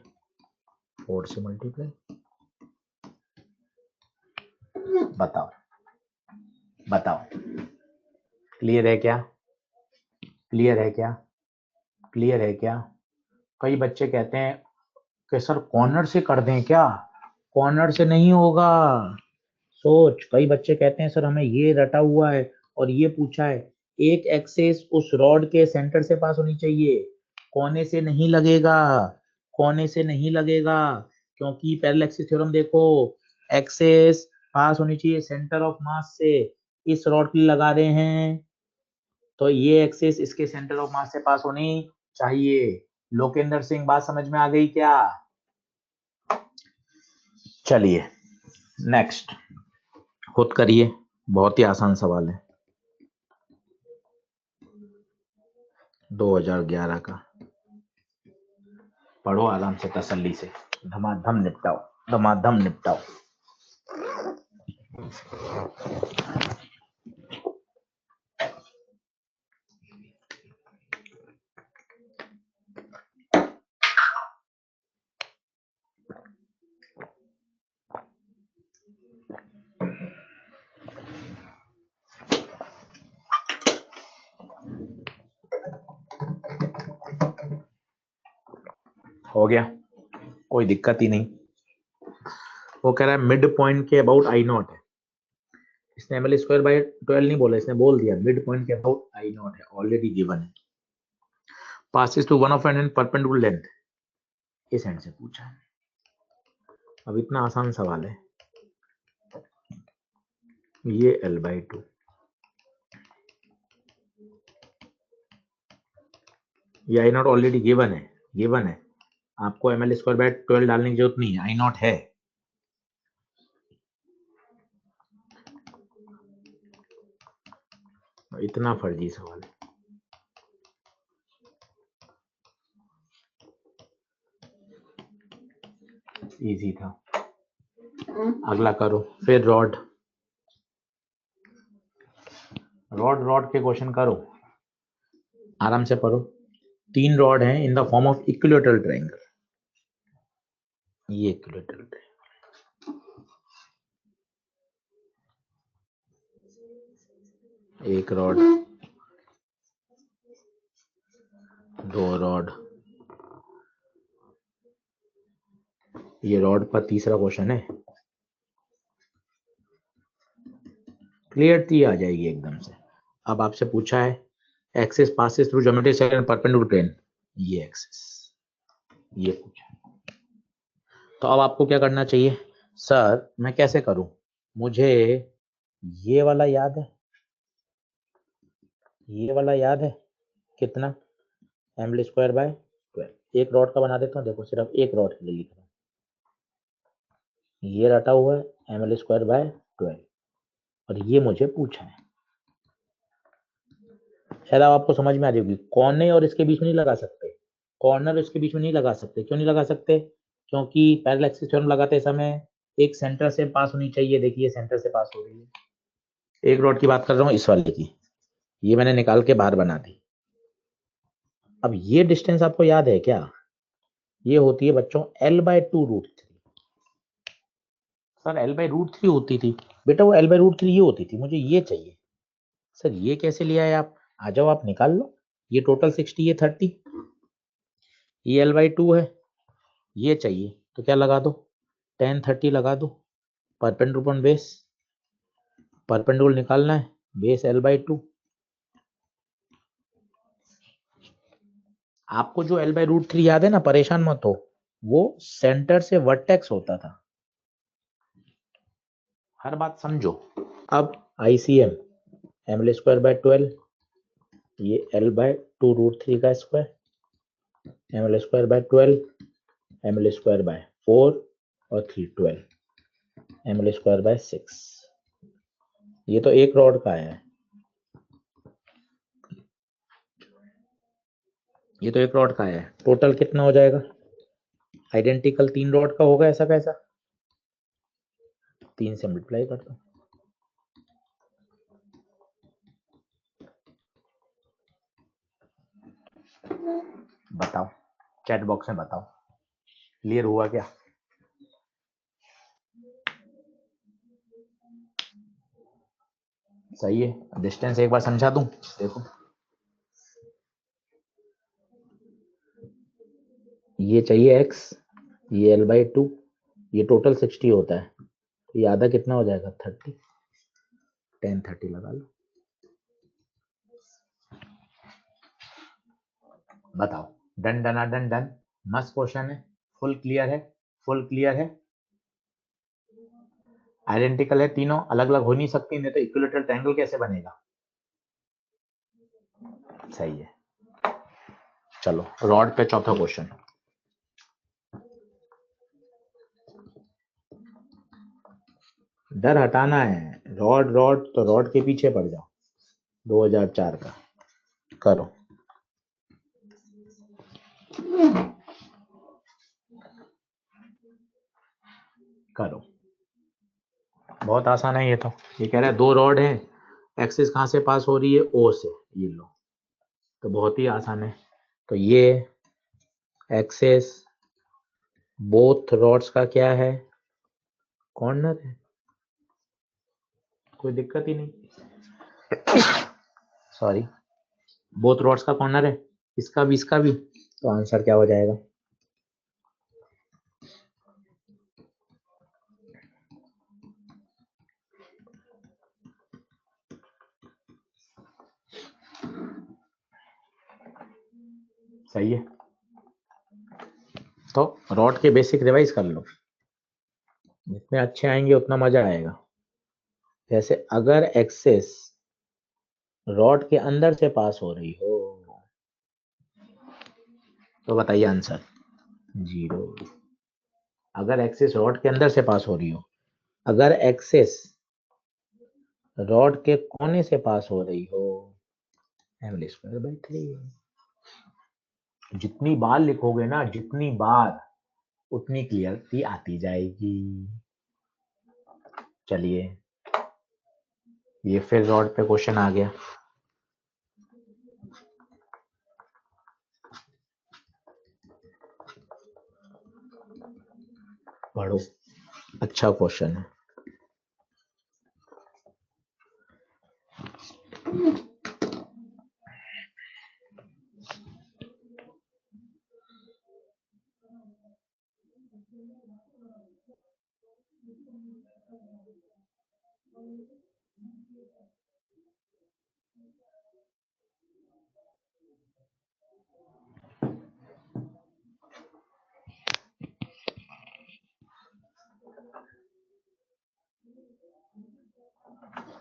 4 से मल्टीप्लाई, बताओ बताओ, क्लियर है क्या? क्लियर है क्या? क्लियर है क्या? कई बच्चे कहते हैं कि सर कॉर्नर से कर दें क्या? कॉर्नर से नहीं होगा। सोच, कई बच्चे कहते हैं सर हमें ये रटा हुआ है और ये पूछा है, एक एक्सेस उस रॉड के सेंटर से पास होनी चाहिए, कोने से नहीं लगेगा, कोने से नहीं लगेगा, क्योंकि पैरेलल एक्सिस थ्योरम देखो, एक्सेस पास होनी चाहिए सेंटर ऑफ मास से। इस रॉड के लिए लगा रहे हैं, तो ये एक्सेस इसके सेंटर ऑफ मास से पास होनी चाहिए। लोकेंद्र सिंह, बात समझ में आ गई क्या? चलिए नेक्स्ट, खुद करिए, बहुत ही आसान सवाल है, 2011 का। पढ़ो आराम से, तसल्ली से, धमाधम निपटाओ, धमाधम निपटाओ। हो गया, कोई दिक्कत ही नहीं। वो कह रहा है मिड पॉइंट के अबाउट आई नॉट है, इसने ml स्क्वायर बाय 12 नहीं बोला, इसने बोल दिया मिड पॉइंट के अबाउट आई नॉट है, ऑलरेडी गिवन है। Passes to one of N and perpendicular length, इस एंड से पूछा है। अब इतना आसान सवाल है, ये l/2, ये आई नॉट ऑलरेडी गिवन है, आपको ml स्क्वायर बाय 12 डालने की जरूरत नहीं है, आई नॉट है। इतना फर्जी सवाल है, इजी था। अगला करो फिर रॉड के क्वेश्चन करो, आराम से पढ़ो। 3 रॉड हैं in the form of equilateral triangle, ये इक्विलेटरल ट्रायंगल, एक रॉड, 2 रॉड, ये रॉड पर तीसरा क्वेश्चन है, क्लियरिटी आ जाएगी एकदम से। अब आपसे पूछा है axis passes through geometric section perpendicular plane, ये एक्सिस, ये पूछा। तो अब आपको क्या करना चाहिए, सर मैं कैसे करूं, मुझे ये वाला याद है, ये वाला याद है कितना, ml स्क्वायर बाय 12, एक रॉड का बना देता हूँ, देखो सिर्फ एक रॉड के लिए लिख रहा हूँ, ये रटा हुआ है ml स्क्वायर बाय 12, और ये मुझे पूछा है। शायद आपको समझ में आ जाएगी, कॉर्नर और इसके बीच में नहीं लगा सकते, कॉर्नर इसके बीच में नहीं लगा सकते, क्यों नहीं लगा सकते, क्योंकि पैरेलल एक्सिस थ्योरम लगाते समय एक सेंटर से पास होनी चाहिए, देखिए सेंटर से पास हो रही है। एक रॉड की बात कर रहा हूँ, इस वाले की, ये मैंने निकाल के बाहर बना दी। अब ये डिस्टेंस आपको याद है क्या, ये होती है बच्चों l/2√3। सर l/√3 होती थी, बेटा वो l/√3 ये होती थी, मुझे ये चाहिए। सर ये कैसे लिया है आप, आ जाओ आप निकाल लो, ये टोटल 60, ये 30, ये l/2 है, ये चाहिए तो क्या लगा दो, tan 30 लगा दो, परपेंडिकुलर बेस, परपेंडिकुलर निकालना है, बेस l/2। आपको जो l/√3 याद है ना, परेशान मत हो, वो सेंटर से वर्टेक्स होता था, हर बात समझो। अब ICM ml स्क्वायर बाय 12, ये l/2√3 का square, ml square by 12, ml square by 4 और 3 12, ml स्क्वायर बाय 6, ये तो एक रॉड का है, ये तो एक रॉड का है, टोटल कितना हो जाएगा, आइडेंटिकल 3 रॉड का होगा, ऐसा कैसा, 3 से मल्टीप्लाई कर दो, बताओ चैट बॉक्स में बताओ, क्लियर हुआ क्या। सही है, डिस्टेंस एक बार समझा दूं, देखो ये चाहिए x, ये l/2, ये टोटल 60 होता है, तो ये आधा कितना हो जाएगा 30, tan 30 लगा लो, बताओ। डन डना डन डन, मस्त क्वेश्चन है, फुल क्लियर है, फुल क्लियर है, आइडेंटिकल है तीनों, अलग अलग हो नहीं सकती, नहीं तो इक्विलेटरल ट्रायंगल कैसे बनेगा। सही है, चलो रॉड पे चौथा क्वेश्चन, डर हटाना है, रॉड रॉड तो रॉड के पीछे पड़ जाओ, 2004 का करो। करो, बहुत आसान है ये तो, ये कह रहा है 2 रॉड है, एक्सिस कहां से पास हो रही है, ओ से, ये लो, तो बहुत ही आसान है, तो ये एक्सिस बोथ रॉड्स का क्या है, कॉर्नर है, कोई दिक्कत ही नहीं, सॉरी, बोथ रॉड्स का कॉर्नर है, इसका भी इसका भी, तो आंसर क्या हो जाएगा, सही है। तो रॉड के बेसिक रिवाइज कर लो, जितने अच्छे आएंगे उतना मजा आएगा। जैसे अगर एक्सेस रॉड के अंदर से पास हो रही हो तो बताइए आंसर 0। अगर एक्सेस रॉड के अंदर से पास हो रही हो, अगर एक्सेस रॉड के कोने से पास हो रही हो, m²/3। जितनी बार लिखोगे ना, जितनी बार, उतनी क्लियरिटी आती जाएगी। चलिए, ये फिर रॉड पे क्वेश्चन आ गया। पढ़ो, अच्छा क्वेश्चन है।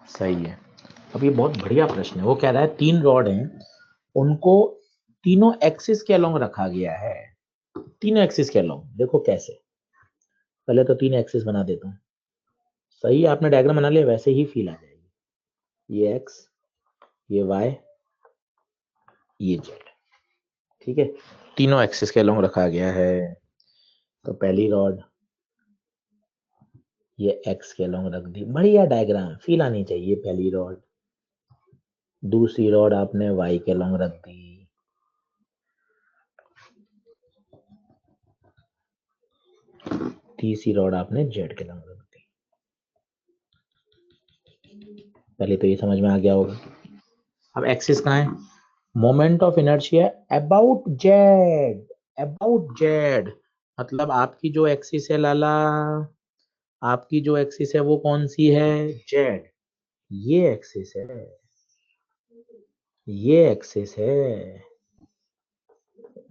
सही है। अब ये बहुत बढ़िया प्रश्न है। वो कह रहा है 3 रॉड हैं, उनको तीनों एक्सिस के अलोंग रखा गया है। तीनों एक्सिस के अलोंग। देखो कैसे, पहले तो 3 एक्सिस बना देता हूँ। सही, आपने डायग्राम बना लिया, वैसे ही फील आ जाएगी। ये एक्स, ये वाई, ये जेड। ठीक है, तीनों एक्सिस के अलोंग रखा गया है। तो पहली रॉड ये एक्स के अलोंग रख दी, बढ़िया डायग्राम, फील आनी चाहिए। पहली रॉड, दूसरी रॉड आपने वाई के अलोंग रख दी, तीसरी रॉड आपने जेड के अलोंग रख दी। पहले तो ये समझ में आ गया होगा। अब एक्सिस कहाँ है? Moment of inertia about Z, about Z. मतलब आपकी जो एक्सिस है लाला, आपकी जो एक्सिस है वो कौन सी है? जेड। ये एक्सिस है, ये एक्सिस है।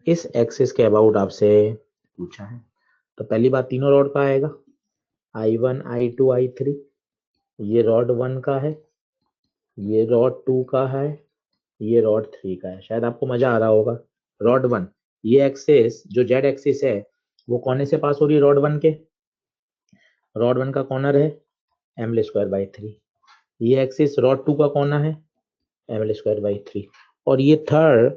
इस एक्सिस के अबाउट आपसे पूछा है। तो पहली बात, तीनों रॉड का आएगा, I1 I2 I3। ये रॉड 1 का है, ये रॉड 2 का है, ये रॉड 3 का है। शायद आपको मजा आ रहा होगा। रॉड 1, ये एक्सिस जो जेड एक्सिस है वो कोने से पास हो रही है रॉड 1 के। रॉड 1 का कॉर्नर है m²/3। ये एक्सिस रॉड 2 का कॉर्नर है m²/3। और ये थर्ड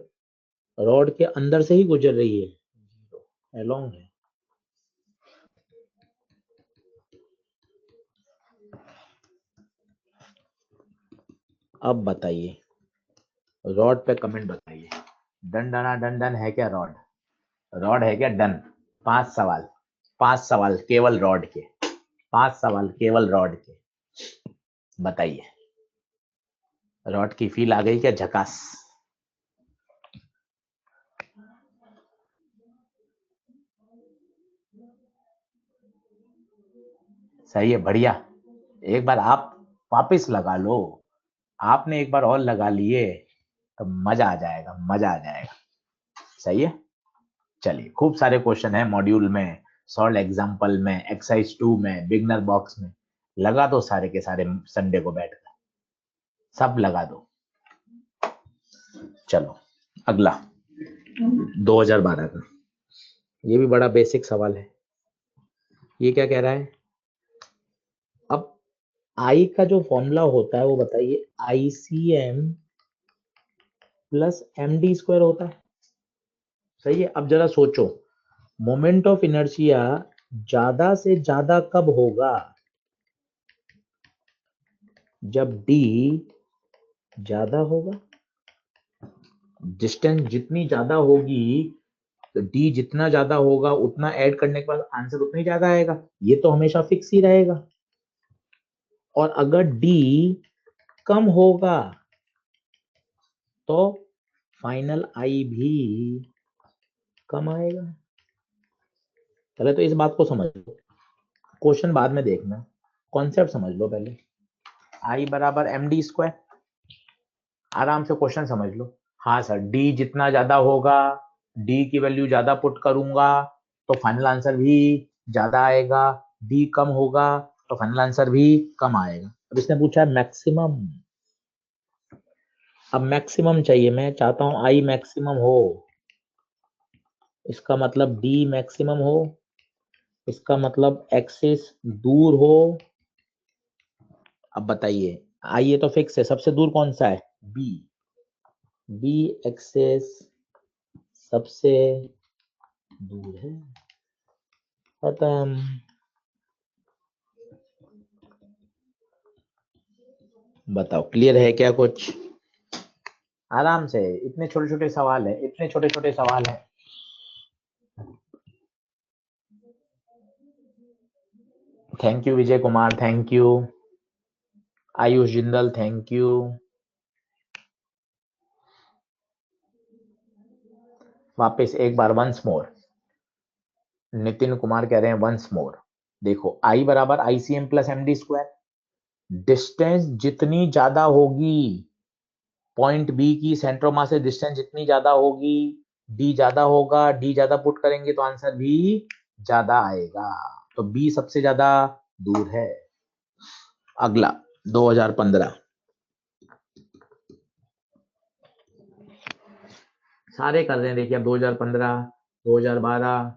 रॉड के अंदर से ही गुजर रही है, अलोंग है। अब बताइए, रॉड पे कमेंट बताइए। डन डना डन डन है क्या रॉड? रॉड है क्या डन? 5 सवाल, 5 सवाल केवल रॉड के, 5 सवाल केवल रॉड के। बताइए, रॉड की फील आ गई क्या? झकास। सही है, बढ़िया। एक बार आप वापस लगा लो, आपने एक बार और लगा लिए तो मजा आ जाएगा, मजा आ जाएगा। सही है। चलिए, खूब सारे क्वेश्चन है मॉड्यूल में, सॉल्व एग्जाम्पल में, एक्सरसाइज 2 में, बिगनर बॉक्स में। लगा दो सारे के सारे संडे को बैठकर, सब लगा दो। चलो अगला 2012 का, ये भी बड़ा बेसिक सवाल है। ये क्या कह रहा है? अब आई का जो फॉर्मूला होता है वो बताइए, ICM प्लस MD² होता है। सही है। अब जरा सोचो, मोमेंट ऑफ इनर्शिया ज्यादा से ज्यादा कब होगा? जब D ज्यादा होगा। डिस्टेंस जितनी ज्यादा होगी, तो D जितना ज्यादा होगा उतना ऐड करने के बाद आंसर उतना ही ज्यादा आएगा। ये तो हमेशा फिक्स ही रहेगा। और अगर D कम होगा तो फाइनल आई भी कम आएगा। पहले तो इस बात को समझ लो, क्वेश्चन बाद में देखना, कॉन्सेप्ट समझ लो पहले। I बराबर MD², आराम से क्वेश्चन समझ लो। हाँ सर, D जितना ज्यादा होगा डी की वैल्यू ज्यादा पुट करूंगा तो फाइनल आंसर भी ज्यादा आएगा, डी कम होगा तो फाइनल आंसर भी कम आएगा। अब इसने पूछा है मैक्सिमम। अब मैक्सिमम चाहिए, मैं चाहता हूं आई मैक्सिमम हो, इसका मतलब डी मैक्सिमम हो, इसका मतलब एक्सिस दूर हो। अब बताइए, आई ये तो फिक्स है, सबसे दूर कौन सा है, बी, बी एक्सिस सबसे दूर है, खत्म। बताओ क्लियर है क्या कुछ? आराम से, इतने छोटे छोटे सवाल है, इतने छोटे छोटे सवाल है। Thank you Vijay Kumar, thank you Ayush Jindal, thank you. वापस एक बार वंस मोर, नितिन कुमार कह रहे हैं वंस मोर। देखो आई बराबर ICM plus MD square, distance जितनी ज्यादा होगी, पॉइंट बी की सेंट्रोमा से डिस्टेंस जितनी ज्यादा होगी, डी ज्यादा होगा, डी ज्यादा पुट करेंगे तो आंसर भी ज्यादा आएगा, तो बी सबसे ज्यादा दूर है। अगला 2015, सारे कर रहे हैं देखिए, अब 2015, 2012,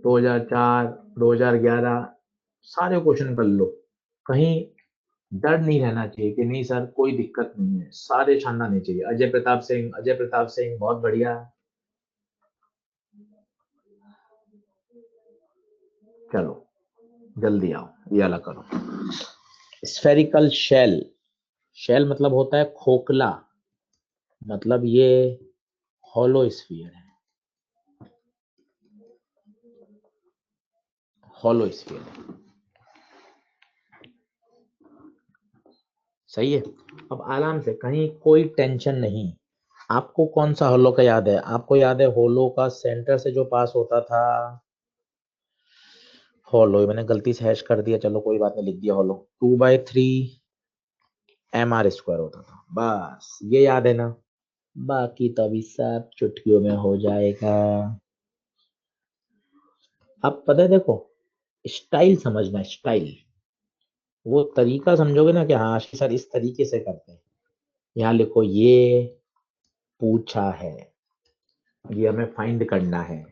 2004, 2011, सारे क्वेश्चन कर लो, कहीं डर नहीं रहना चाहिए कि नहीं सर कोई दिक्कत नहीं है, सारे छानना नहीं चाहिए। अजय प्रताप सिंह, अजय प्रताप सिंह बहुत बढ़िया। चलो जल्दी आओ, ये वाला करो। स्फेरिकल शेल, शेल मतलब होता है खोखला, मतलब ये हॉलो स्फीयर है, हॉलो स्फीयर, सही है। अब आराम से, कहीं कोई टेंशन नहीं। आपको कौन सा होलो का याद है? आपको याद है होलो का सेंटर से जो पास होता था, होलो मैंने गलती से हैश कर दिया, चलो कोई बात नहीं, लिख दिया होलो, 2/3 mr स्क्वायर होता था, बस ये याद है ना, बाकी तो अभी सब चुटकियों में हो जाएगा। अब पता है, देखो स्टाइल समझना, स्टाइल, वो तरीका समझोगे ना कि हाँ सर इस तरीके से करते हैं। यहाँ लिखो ये पूछा है, ये हमें फाइंड करना है,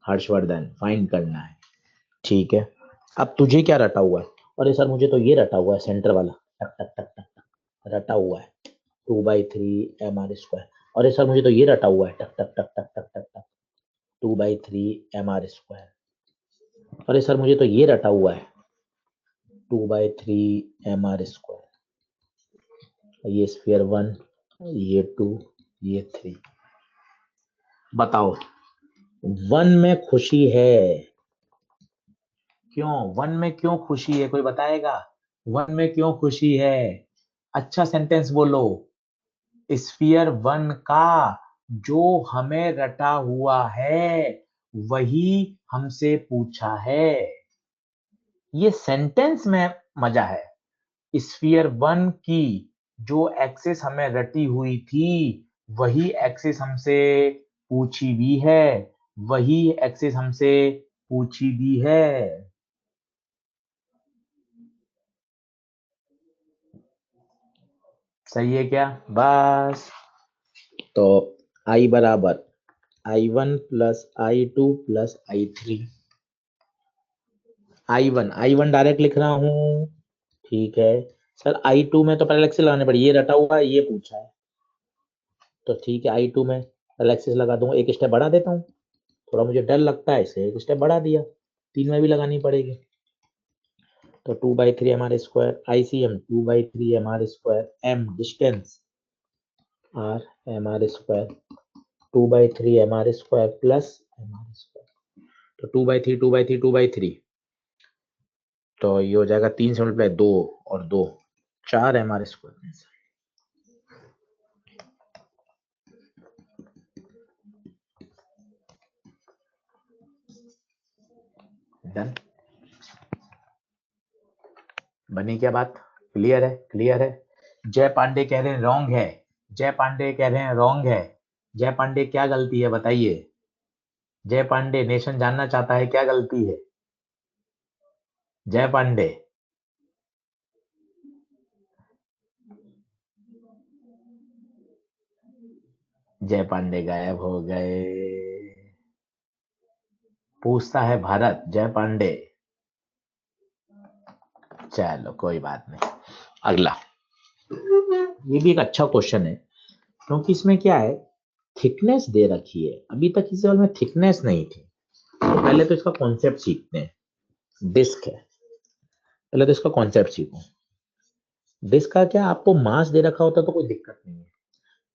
हर्षवर्धन फाइंड करना है, ठीक है। अब तुझे क्या रटा हुआ है? अरे सर मुझे तो ये रटा हुआ है सेंटर वाला, टक टक टक टक टक रटा हुआ है, 2/3 mr स्क्वायर। अरे सर मुझे तो ये रटा हुआ है, टक टक टक टक टक टक टक 2/3 mr स्क्वायर। अरे सर मुझे तो ये रटा हुआ है, 2/3 mr स्क्वायर, ये स्फीयर 1, ये 2, ये 3। बताओ 1 में खुशी है, क्यों 1 में क्यों खुशी है, कोई बताएगा? 1 में क्यों खुशी है? अच्छा सेंटेंस बोलो, स्फीयर 1 का जो हमें रटा हुआ है वही हमसे पूछा है, ये सेंटेंस में मजा है। स्फीयर 1 की जो एक्सिस हमें रटी हुई थी वही एक्सिस हमसे पूछी भी है, वही एक्सिस हमसे पूछी भी है। सही है क्या? बस तो आई बराबर I1 plus I2 plus I3, I1 direct लिख रहा हूं, ठीक है। सर I2 में तो पैरेलल लगाने पड़े, ये रटा हुआ है, ये पूछा है, तो ठीक है I2 में पैरेलल लगा दूंगा, एक स्टेप बढ़ा देता हूँ, थोड़ा मुझे डर लगता है इसलिए एक स्टेप बढ़ा दिया, 3 में भी लगानी पड़ेगी, तो 2/3 mr square, ICM 2/3 mr square, m distance, r mr square, 2/3 mr square plus mr square, तो 2/3 तो ये हो जाएगा 3 से मल्टीप्लाई 2 और 2 4 mr स्क्वायर। डन, बनी क्या बात? क्लियर है? क्लियर है। जय पांडे कह रहे हैं रॉन्ग है, जय पांडे कह रहे हैं रॉन्ग है, जय पांडे क्या गलती है बताइए। जय पांडे, नेशन जानना चाहता है क्या गलती है। जय पांडे, जय पांडे गायब हो गए। पूछता है भारत, जय पांडे। चलो कोई बात नहीं। अगला, ये भी एक अच्छा क्वेश्चन है, क्योंकि इसमें क्या है, थिकनेस दे रखी है। अभी तक इस सवाल में थिकनेस नहीं थी, तो पहले तो इसका कॉन्सेप्ट सीखते हैं। डिस्क है, पहले तो इसका कॉन्सेप्ट सीखो। डिस्क का क्या, आपको मास दे रखा होता तो कोई दिक्कत नहीं है।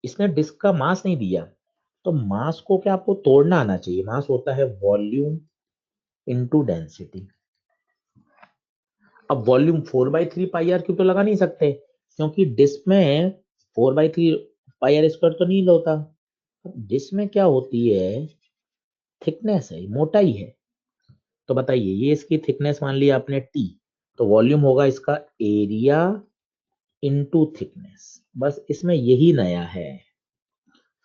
इसने डिस्क का मास नहीं दिया, तो मास को क्या आपको तोड़ना आना चाहिए। मास होता है वॉल्यूम इनटू डेंसिटी। अब वॉल्यूम 4/3 पाई आर क्यूब तो लगा नहीं सकते, क्योंकि डिस्क में 4/3 पाई आर स्क्वायर तो नहीं होता। अब डिस्क में क्या होती है, थिकनेस है, मोटाई है। तो बताइए, ये इसकी थिकनेस मान लिया आपने टी, तो वॉल्यूम होगा इसका एरिया इनटू थिकनेस। बस इसमें यही नया है।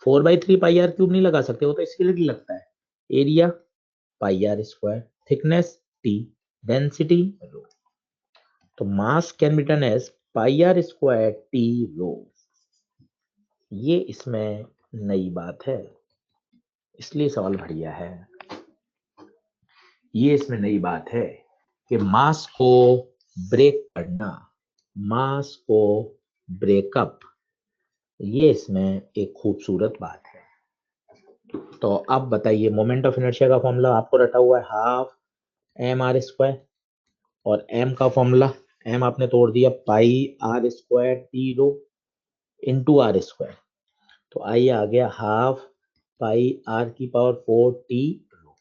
4/3 पाई आर क्यूब नहीं लगा सकते, वो तो इसके लिए लगता है। Area pi r square, thickness t, density rho. तो mass can be written as pi r square t rho. ये इसमें नई बात है, इसलिए सवाल बढ़िया है। ये इसमें नई बात है कि मास को ब्रेक करना, मास को ब्रेकअप, ये इसमें एक खूबसूरत बात है। तो अब बताइए, मोमेंट ऑफ इनर्शिया का फॉर्मूला आपको रटा हुआ है हाफ mr², और m का फॉर्मूला, m आपने तोड़ दिया पाई r² T rho into r²। तो आइए आ गया हाफ पाई r⁴ टी रो।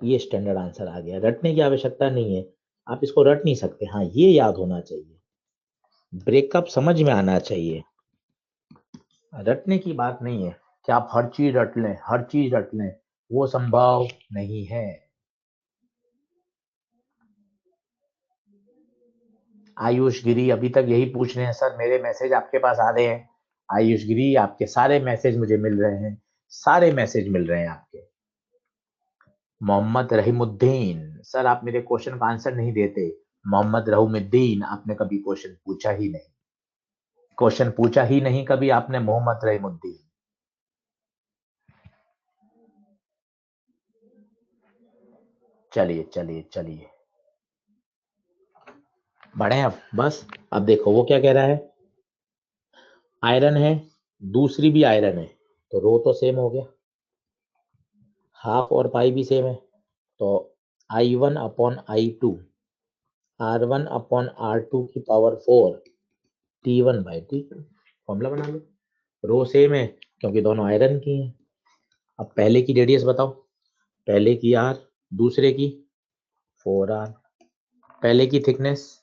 ये स्टैंडर्ड आंसर आ गया, रटने की आवश्यकता नहीं है। आप इसको रट नहीं सकते, हाँ ये याद होना चाहिए, ब्रेकअप समझ में आना चाहिए। रटने की बात नहीं है कि आप हर चीज रट लें, हर चीज रट लें, वो संभव नहीं है। आयुष गिरी अभी तक यही पूछ रहे हैं, सर मेरे मैसेज आपके पास आ रहे हैं। आयुष गिरी, आपके सारे मैसेज मुझे मिल रहे हैं, सारे मैसेज मिल रहे हैं आपके। मोहम्मद रहीमुद्दीन, सर आप मेरे क्वेश्चन का आंसर नहीं देते। मोहम्मद रहीमुद्दीन, आपने कभी क्वेश्चन पूछा ही नहीं, क्वेश्चन पूछा ही नहीं कभी आपने, मोहम्मद रहीमुद्दीन। चलिए चलिए चलिए, बढ़े अब बस। अब देखो वो क्या कह रहा है, आयरन है, दूसरी भी आयरन है, तो रो तो सेम हो गया, हाफ और पाई भी सेम है, तो I1/I2 R1/R2⁴ T1/T2, फॉर्मूला बना लो। रो सेम है क्योंकि दोनों आयरन की हैं। अब पहले की रेडियस बताओ, पहले की R, दूसरे की 4R। पहले की थिकनेस,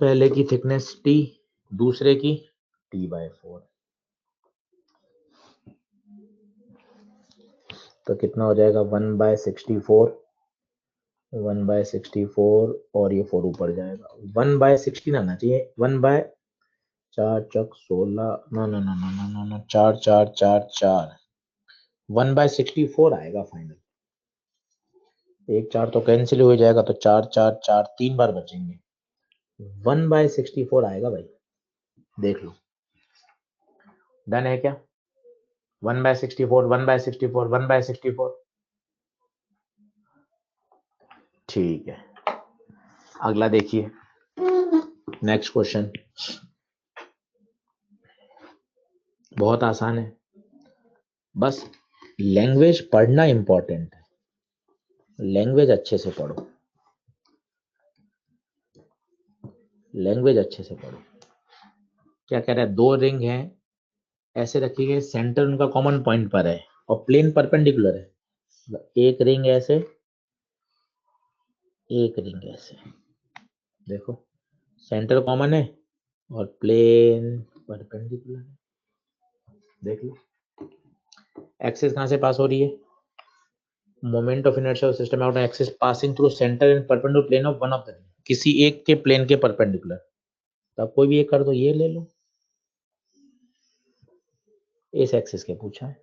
पहले की थिकनेस T, दूसरे की T/4। तो कितना हो जाएगा 1/64, 1/64, और ये 4 ऊपर जाएगा, 1/16 आना चाहिए। 1/4×4 = 16, no no no no no no no, 4 4 4 4, 1/64 आएगा फाइनल। एक 4 तो कैंसिल हो जाएगा, तो 4 4 4 3 बार बचेंगे, 1/64 आएगा भाई, देख लो। डन है क्या? 1/64, 1/64, 1/64। ठीक है, अगला देखिए, नेक्स्ट क्वेश्चन बहुत आसान है, बस लैंग्वेज पढ़ना इंपॉर्टेंट है, लैंग्वेज अच्छे से पढ़ो, लैंग्वेज अच्छे से पढ़ो। क्या कह रहा है, दो रिंग हैं, ऐसे रखी गई, सेंटर उनका कॉमन पॉइंट पर है और प्लेन परपेंडिकुलर है। एक रिंग ऐसे, एक रिंग ऐसे, देखो सेंटर कॉमन है और प्लेन परपेंडिकुलर है, देख लो। एक्सिस कहां से पास हो रही है, moment of inertia of system out axis passing through centre and perpendicular plane of one of the, किसी एक के प्लेन के परपेंडिकुलर। तो आप कोई भी एक कर दो, ये ले लो, इस एक्सिस के पूछा है,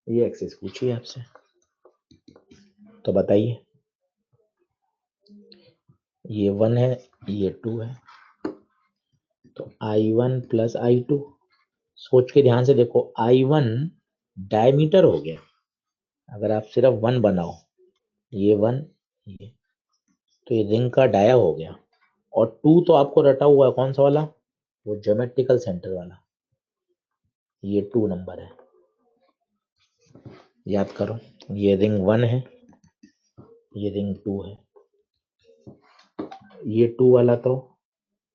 ये एक्सिस पूछी है आपसे, तो बताइए। ये 1 है, ये 2 है, तो I1 प्लस I2। सोच के ध्यान से देखो, I1 डायमीटर हो गया, अगर आप सिर्फ 1 बनाओ, ये 1, ये, तो ये रिंग का डाया हो गया। और 2 तो आपको रटा हुआ है, कौन सा वाला, वो ज्योमेट्रिकल सेंटर वाला, ये 2 नंबर है, याद करो। ये रिंग 1 है, ये रिंग 2 है, ये 2 वाला तो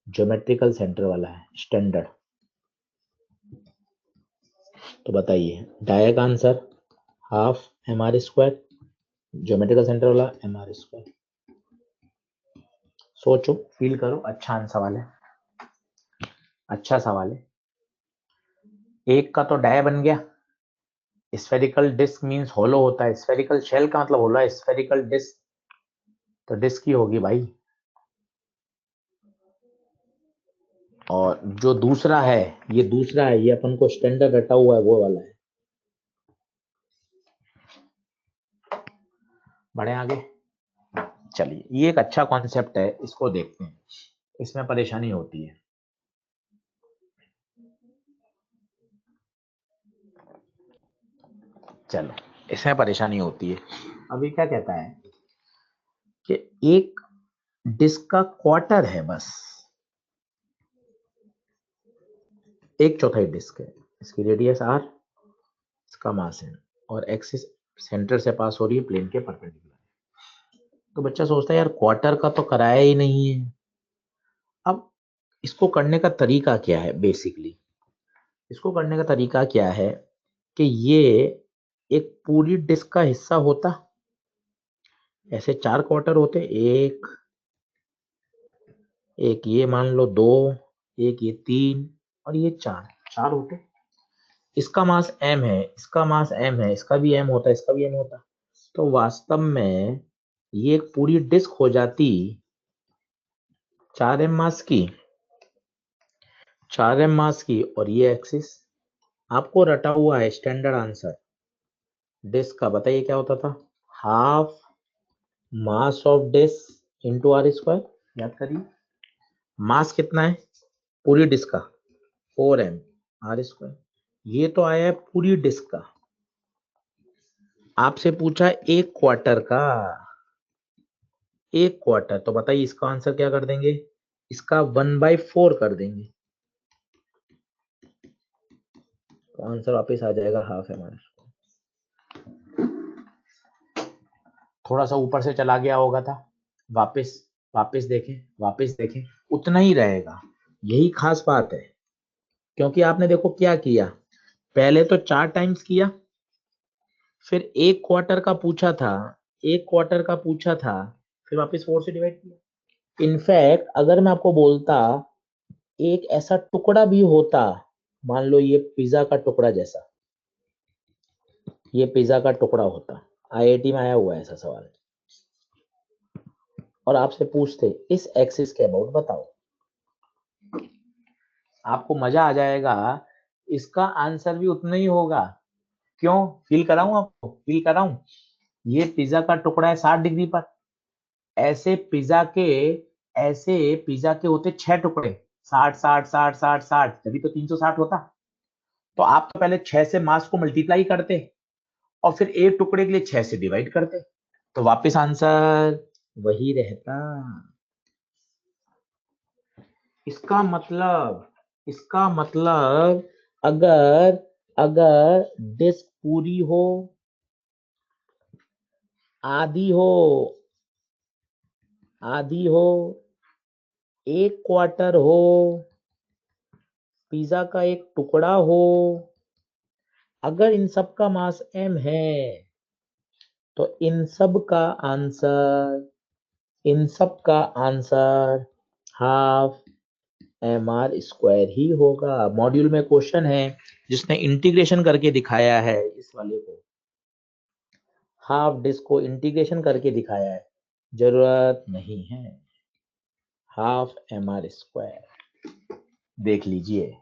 ज्योमेट्रिकल सेंटर वाला है, स्टैंडर्ड। तो बताइए, डाया का answer half mr², geometrical centre वाला mr²। सोचो, फील करो, अच्छा सवाल है, अच्छा सवाल है। एक का तो डाया बन गया, स्फेरिकल डिस्क मींस होलो होता है, स्फेरिकल शेल का मतलब होलो है, स्फेरिकल डिस्क तो डिस्क ही होगी भाई। और जो दूसरा है, ये दूसरा है, ये अपन को स्टैंडर्ड रटा हुआ है, वो वाला है। बढ़े आगे, चलिए, ये एक अच्छा कॉन्सेप्ट है, इसको देखते हैं, इसमें परेशानी होती है। चलो, इसमें परेशानी होती है। अभी क्या कहता है कि एक डिस्क का क्वार्टर है बस, 1/4 डिस्क है, इसकी रेडियस r, इसका मास है, और एक्सिस सेंटर से पास हो रही है प्लेन के परपेंडिकुलर। तो बच्चा सोचता है यार क्वार्टर का तो कराया ही नहीं है। अब इसको करने का तरीका क्या है, बेसिकली इसको करने का तरीका क्या है कि ये एक पूरी डिस्क का हिस्सा होता, ऐसे 4 क्वार्टर होते, एक एक ये मान लो 2, एक ये 3, और ये 4, 4 होते। इसका मास m है, इसका मास m है, इसका भी m होता, इसका भी m होता। तो वास्तव में ये एक पूरी डिस्क हो जाती 4m मास की, 4m मास की, और ये एक्सिस आपको रटा हुआ है स्टैंडर्ड आंसर डिस्क का, बताइए क्या होता था, half mass of disc into r²। याद करिए, मास कितना है पूरी डिस्क का, 4m r²। ये तो आया है पूरी डिस्क का, आपसे पूछा एक क्वार्टर का, एक क्वार्टर, तो बताइए इसका आंसर क्या कर देंगे, इसका 1/4 कर देंगे, तो आंसर वापस आ जाएगा हाफ mr²। थोड़ा सा ऊपर से चला गया होगा था, वापस वापस देखें, वापस देखें, उतना ही रहेगा। यही खास बात है, क्योंकि आपने देखो क्या किया, पहले तो 4 टाइम्स किया, फिर एक क्वार्टर का पूछा था, एक क्वार्टर का पूछा था, फिर वापस 4 से डिवाइड किया। इनफैक्ट अगर मैं आपको बोलता एक ऐसा टुकड़ा भी होता, मान लो ये पिज्जा का टुकड़ा जैसा, ये पिज्जा का टुकड़ा होता, आईआईटी में आया हुआ है ऐसा सवाल, और आपसे पूछते इस एक्सिस के अबाउट बताओ, आपको मजा आ जाएगा, इसका आंसर भी उतना ही होगा। क्यों, फील कराऊं आपको, फील कराऊं, ये पिज्जा का टुकड़ा है 60 डिग्री पर, ऐसे पिज्जा के ऐसे पिज्जा के होते 6 टुकड़े, 60 60 60 60 60, तभी तो 360 होता। तो आप तो पहले 6 से मास को मल्टीप्लाई करते, और फिर एक टुकड़े के लिए 6 से डिवाइड करते, तो वापस आंसर वही रहता। इसका मतलब, इसका मतलब अगर अगर डिस्क पूरी हो, आधी हो, आधी हो, एक क्वार्टर हो, पिज्जा का एक टुकड़ा हो, अगर इन सब का मास m है, तो इन सब का आंसर, इन सब का आंसर हाफ mr² ही होगा। मॉड्यूल में क्वेश्चन है जिसने इंटीग्रेशन करके दिखाया है, इस वाले को, हाफ डिस्क को इंटीग्रेशन करके दिखाया है, जरूरत नहीं है, हाफ mr², देख लीजिए।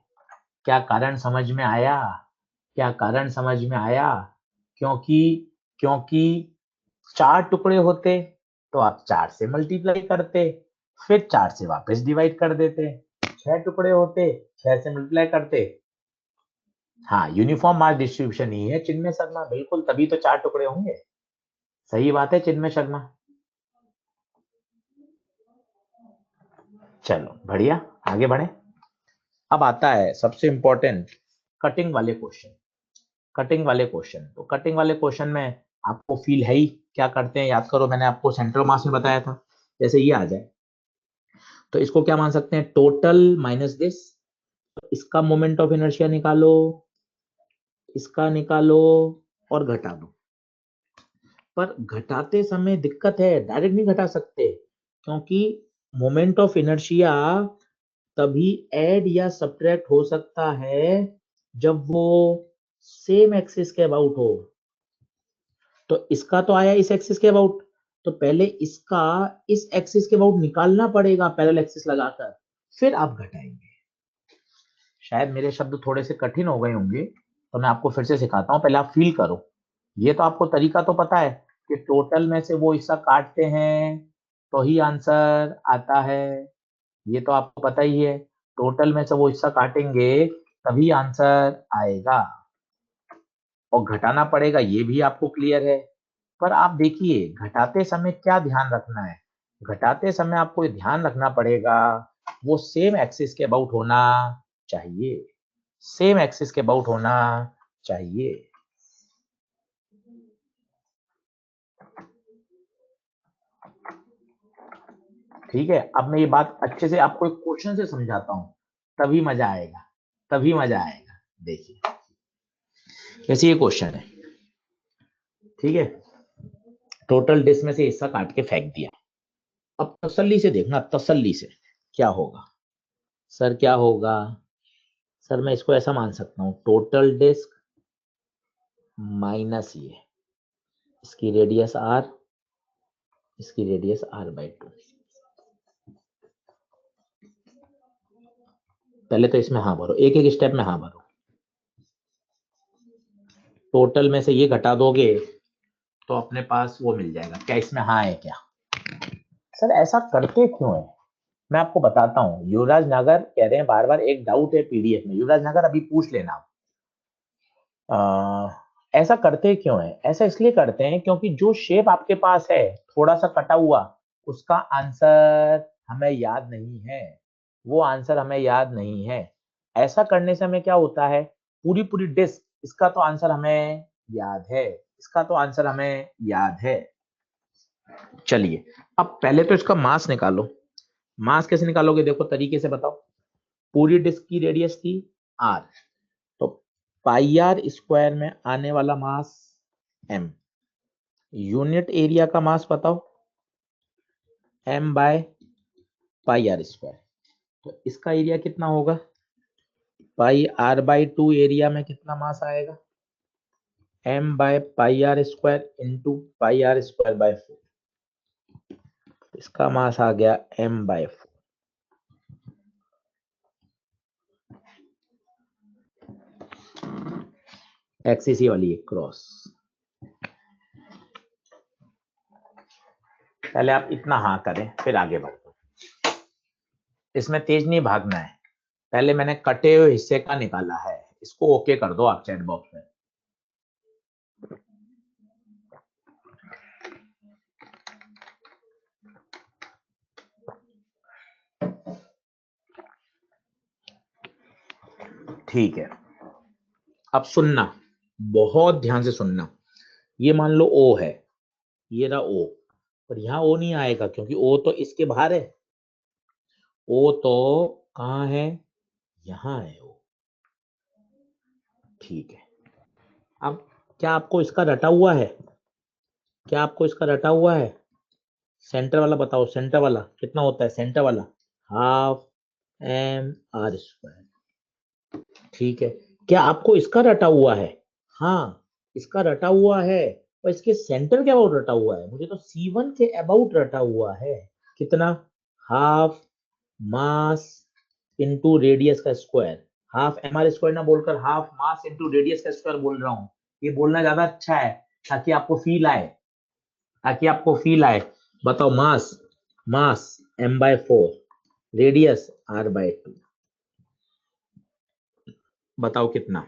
क्या कारण समझ में आया? क्या कारण समझ में आया? क्योंकि क्योंकि 4 टुकड़े होते तो आप 4 से मल्टीप्लाई करते, फिर 4 से वापस डिवाइड कर देते। 6 टुकड़े होते, 6 से मल्टीप्लाई करते। हाँ, यूनिफॉर्म मास डिस्ट्रीब्यूशन ही है चिन्मय शर्मा, बिल्कुल, तभी तो 4 टुकड़े होंगे। सही बात है चिन्मय शर्मा। चलो बढ़िया, आगे बढ़े। अब आता है सबसे इंपॉर्टेंट कटिंग वाले क्वेश्चन। कटिंग वाले क्वेश्चन, तो कटिंग वाले क्वेश्चन में आपको फील है ही, क्या करते हैं याद करो, मैंने आपको सेंट्रल मास में बताया था। जैसे ये आ जाए तो इसको क्या मान सकते हैं, टोटल माइनस दिस, इसका मोमेंट ऑफ इनर्शिया निकालो, इसका निकालो और घटा दो। पर घटाते समय दिक्कत है, डायरेक्ट नहीं घटा सकते, क्योंकि मोमेंट ऑफ इनर्शिया तभी ऐड या सब्ट्रैक्ट हो सकता है जब वो सेम एक्सिस के अबाउट हो। तो इसका तो आया इस एक्सिस के अबाउट, तो पहले इसका इस एक्सिस के अबाउट निकालना पड़ेगा पैरेलल एक्सिस लगाकर, फिर आप घटाएंगे। शायद मेरे शब्द थोड़े से कठिन हो गए होंगे, तो मैं आपको फिर से सिखाता हूँ, पहले आप फील करो। ये तो आपको तरीका तो पता है कि टोटल में से वो हिस्सा काटते हैं तो ही आंसर आता है, ये तो आपको पता ही है। टोटल में से वो हिस्सा काटेंगे तभी आंसर आएगा, और घटाना पड़ेगा, ये भी आपको क्लियर है। पर आप देखिए घटाते समय क्या ध्यान रखना है, घटाते समय आपको ये ध्यान रखना पड़ेगा वो सेम एक्सिस के अबाउट होना चाहिए, सेम एक्सिस के अबाउट होना चाहिए। ठीक है, अब मैं ये बात अच्छे से आपको एक क्वेश्चन से समझाता हूं, तभी मजा आएगा, तभी मजा आएगा। देखिए जैसे ये क्वेश्चन है, ठीक है, टोटल डिस्क में से हिस्सा काट के फेंक दिया। अब तसल्ली से देखना, तसल्ली से क्या होगा। सर क्या होगा, सर मैं इसको ऐसा मान सकता हूं, टोटल डिस्क माइनस ये, इसकी रेडियस आर, इसकी रेडियस r/2। पहले तो इसमें हाँ भरो, एक एक स्टेप में हाँ भरो। टोटल में से ये घटा दोगे तो अपने पास वो मिल जाएगा, क्या इसमें हाँ है क्या? सर ऐसा करते क्यों है, मैं आपको बताता हूँ। युवराज नगर कह रहे हैं बार बार, एक डाउट है पीडीएफ में, युवराज नगर अभी पूछ लेना। ऐसा करते क्यों है, ऐसा इसलिए करते हैं क्योंकि जो शेप आपके पास है थोड़ा सा कटा हुआ, उसका आंसर हमें याद नहीं है, वो आंसर हमें याद नहीं है। ऐसा करने से हमें क्या होता है, पूरी पूरी डिस्क, इसका तो आंसर हमें याद है, इसका तो आंसर हमें याद है। चलिए अब पहले तो इसका मास निकालो। मास कैसे निकालोगे, देखो तरीके से बताओ। पूरी डिस्क की रेडियस थी r, तो पाई आर स्क्वायर में आने वाला मास m, यूनिट एरिया का मास बताओ m/πr²। तो इसका एरिया कितना होगा, πr/2 एरिया में कितना मास आएगा, m/πr² इंटू πr²/4। इसका मास आ गया m/4। एक्सिस वाली है क्रॉस। पहले आप इतना हाँ करें फिर आगे बढ़ो, इसमें तेज नहीं भागना है। पहले मैंने कटे हुए हिस्से का निकाला है, इसको ओके कर दो आप चैट बॉक्स में। ठीक है, अब सुनना, बहुत ध्यान से सुनना। ये मान लो O है, ये रहा O, पर यहाँ O नहीं आएगा क्योंकि O तो इसके बाहर है, O तो कहाँ है, यहाँ है O। ठीक है, अब क्या आपको इसका रटा हुआ है, क्या आपको इसका रटा हुआ है, सेंटर वाला बताओ, सेंटर वाला कितना होता है, सेंटर वाला हाफ m/r²। ठीक है, क्या आपको इसका रटा हुआ है, हाँ इसका रटा हुआ है, और इसके सेंटर के अबाउट रटा हुआ है, मुझे तो C1 के अबाउट रटा हुआ है। कितना, हाफ मास इंटू रेडियस का square, half M R square ना बोलकर हाफ मास इंटू रेडियस का स्क्वायर बोल रहा हूँ। ये बोलना ज्यादा अच्छा है ताकि आपको फील आए, ताकि आपको फील आए। बताओ मास, मास m/4, रेडियस r/2, बताओ कितना।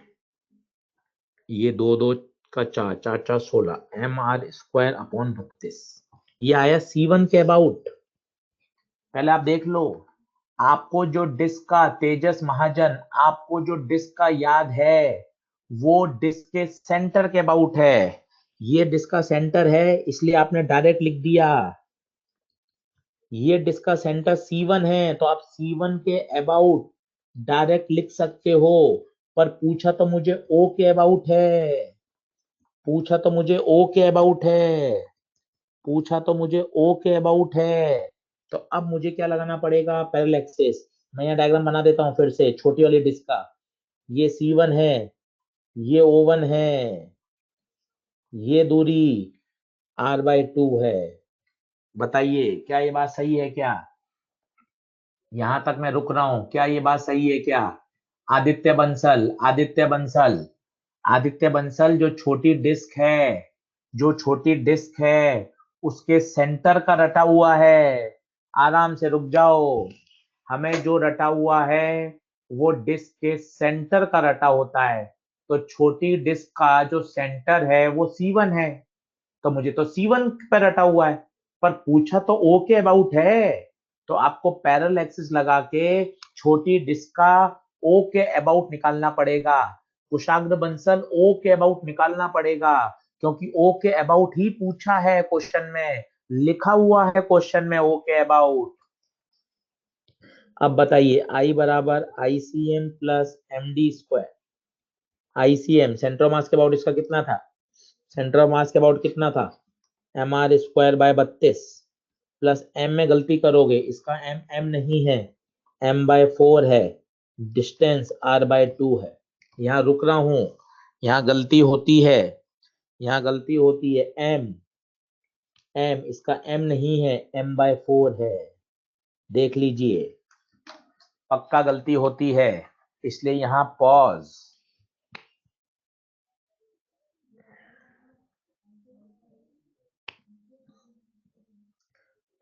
ये 2 2 का 4, 4 4 16, mr²/32। ये आया C1 के अबाउट। पहले आप देख लो, आपको जो डिस्क का, तेजस महाजन, आपको जो डिस्क का याद है वो डिस्क के सेंटर के अबाउट है। ये डिस्क का सेंटर है इसलिए आपने डायरेक्ट लिख दिया। ये डिस्क का सेंटर C1 है तो आप C1 के अबाउट डायरेक्ट लिख सकते हो। पर पूछा तो मुझे O के अबाउट है, पूछा तो मुझे O के अबाउट है, पूछा तो मुझे O के अबाउट है। तो अब मुझे क्या लगाना पड़ेगा, पैरेलल एक्सिस। मैं यहाँ डायग्राम बना देता हूँ फिर से, छोटी वाली डिस्क का। ये C1 है, ये O1 है, ये दूरी r/2 है। बताइए क्या ये बात सही है क्या? यहां तक मैं रुक रहा हूं, क्या ये बात सही है क्या? आदित्य बंसल, आदित्य बंसल, आदित्य बंसल, जो छोटी डिस्क है, जो छोटी डिस्क है उसके सेंटर का रटा हुआ है। आराम से रुक जाओ। हमें जो रटा हुआ है वो डिस्क के सेंटर का रटा होता है। तो छोटी डिस्क का जो सेंटर है वो C1 है, तो मुझे तो C1 पर रटा हुआ है। पर पूछा तो O के अबाउट है, तो आपको पैरेलल एक्सिस लगा के छोटी डिस्क का O के अबाउट निकालना पड़ेगा। कुशाग्र बंसल, O के अबाउट निकालना पड़ेगा, क्योंकि O के अबाउट ही पूछा है क्वेश्चन में, लिखा हुआ है क्वेश्चन में O के अबाउट। अब बताइए I बराबर ICM plus MD²। ICM centre of mass के अबाउट इसका कितना था, सेंटर ऑफ मास के अबाउट कितना था, mr²/32 प्लस m में गलती करोगे, इसका m नहीं है, m/4 है, डिस्टेंस r/2 है। यहाँ रुक रहा हूं, यहाँ गलती होती है, यहाँ गलती होती है। m इसका m नहीं है, m/4 है। देख लीजिए, पक्का गलती होती है, इसलिए यहाँ पॉज।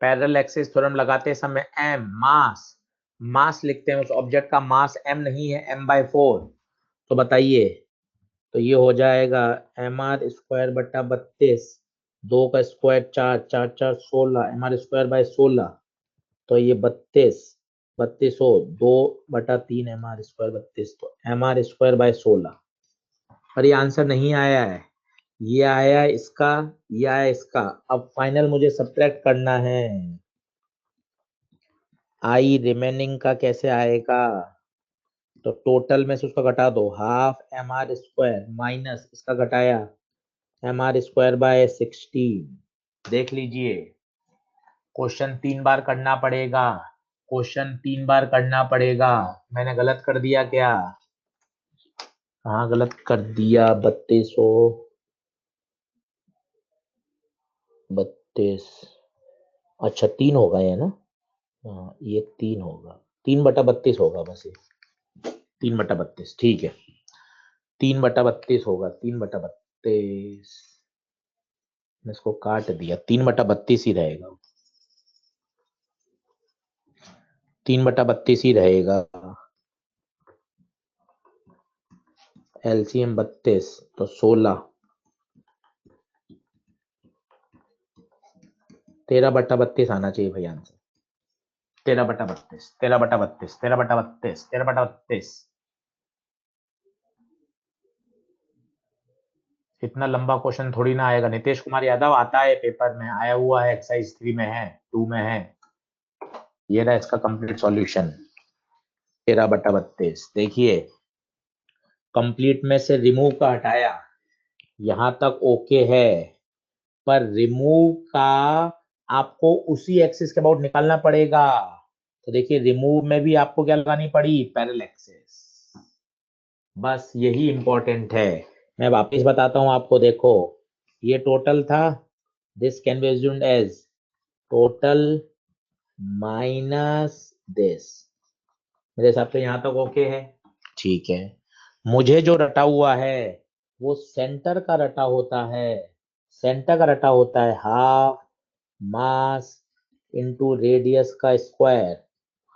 पैरेलल एक्सिस थ्योरम लगाते समय m मास, मास लिखते हैं, उस ऑब्जेक्ट का मास m नहीं है, m/4। तो बताइए, तो ये हो जाएगा mr²/32, 2 का स्क्वायर 4, 4 4 16, mr²/16। तो ये 32, 32 हो, 2/3 mr²/32, तो mr²/16। पर ये आंसर नहीं आया है, ये आया इसका, ये आया इसका। अब फाइनल मुझे सब्ट्रैक्ट करना है। आई रिमेनिंग का कैसे आएगा, तो टोटल में से उसका घटा दो, हाफ mr² माइनस इसका घटाया mr²/16। देख लीजिए, क्वेश्चन 3 बार करना पड़ेगा, क्वेश्चन 3 बार करना पड़ेगा। मैंने गलत कर दिया क्या, कहाँ गलत कर दिया, 3232, अच्छा 3 होगा ये ना, हाँ ये 3 होगा, 3/32 होगा बस ये, 3/32 ठीक है, 3/32 होगा, 3/32। इसको काट दिया, 3/32 ही रहेगा, 3/32 ही रहेगा। LCM 32 तो 16, 13/32 आना चाहिए भैया आंसर, 13/32, 13/32, 13/32, 13/32। इतना लंबा क्वेश्चन थोड़ी ना आएगा। नीतीश कुमार यादव आता है, पेपर में आया हुआ है, एक्सरसाइज 3 में है, 2 में है। ये रहा इसका कंप्लीट सॉल्यूशन, 13/32। देखिए, कंप्लीट में से रिमूव का हटाया, यहां तक ओके है, पर रिमूव का आपको उसी एक्सिस के अबाउट निकालना पड़ेगा। तो देखिए, रिमूव में भी आपको क्या लगानी पड़ी, पैरेलल एक्सिस। बस यही इंपॉर्टेंट है। मैं वापस बताता हूं आपको, देखो ये टोटल था, this can be assumed as total minus this. मेरे हिसाब से यहां तक ओके है। ठीक है, मुझे जो रटा हुआ है वो सेंटर का रटा होता है। सेंटर का रटा होता है हाफ मास इंटू रेडियस का square.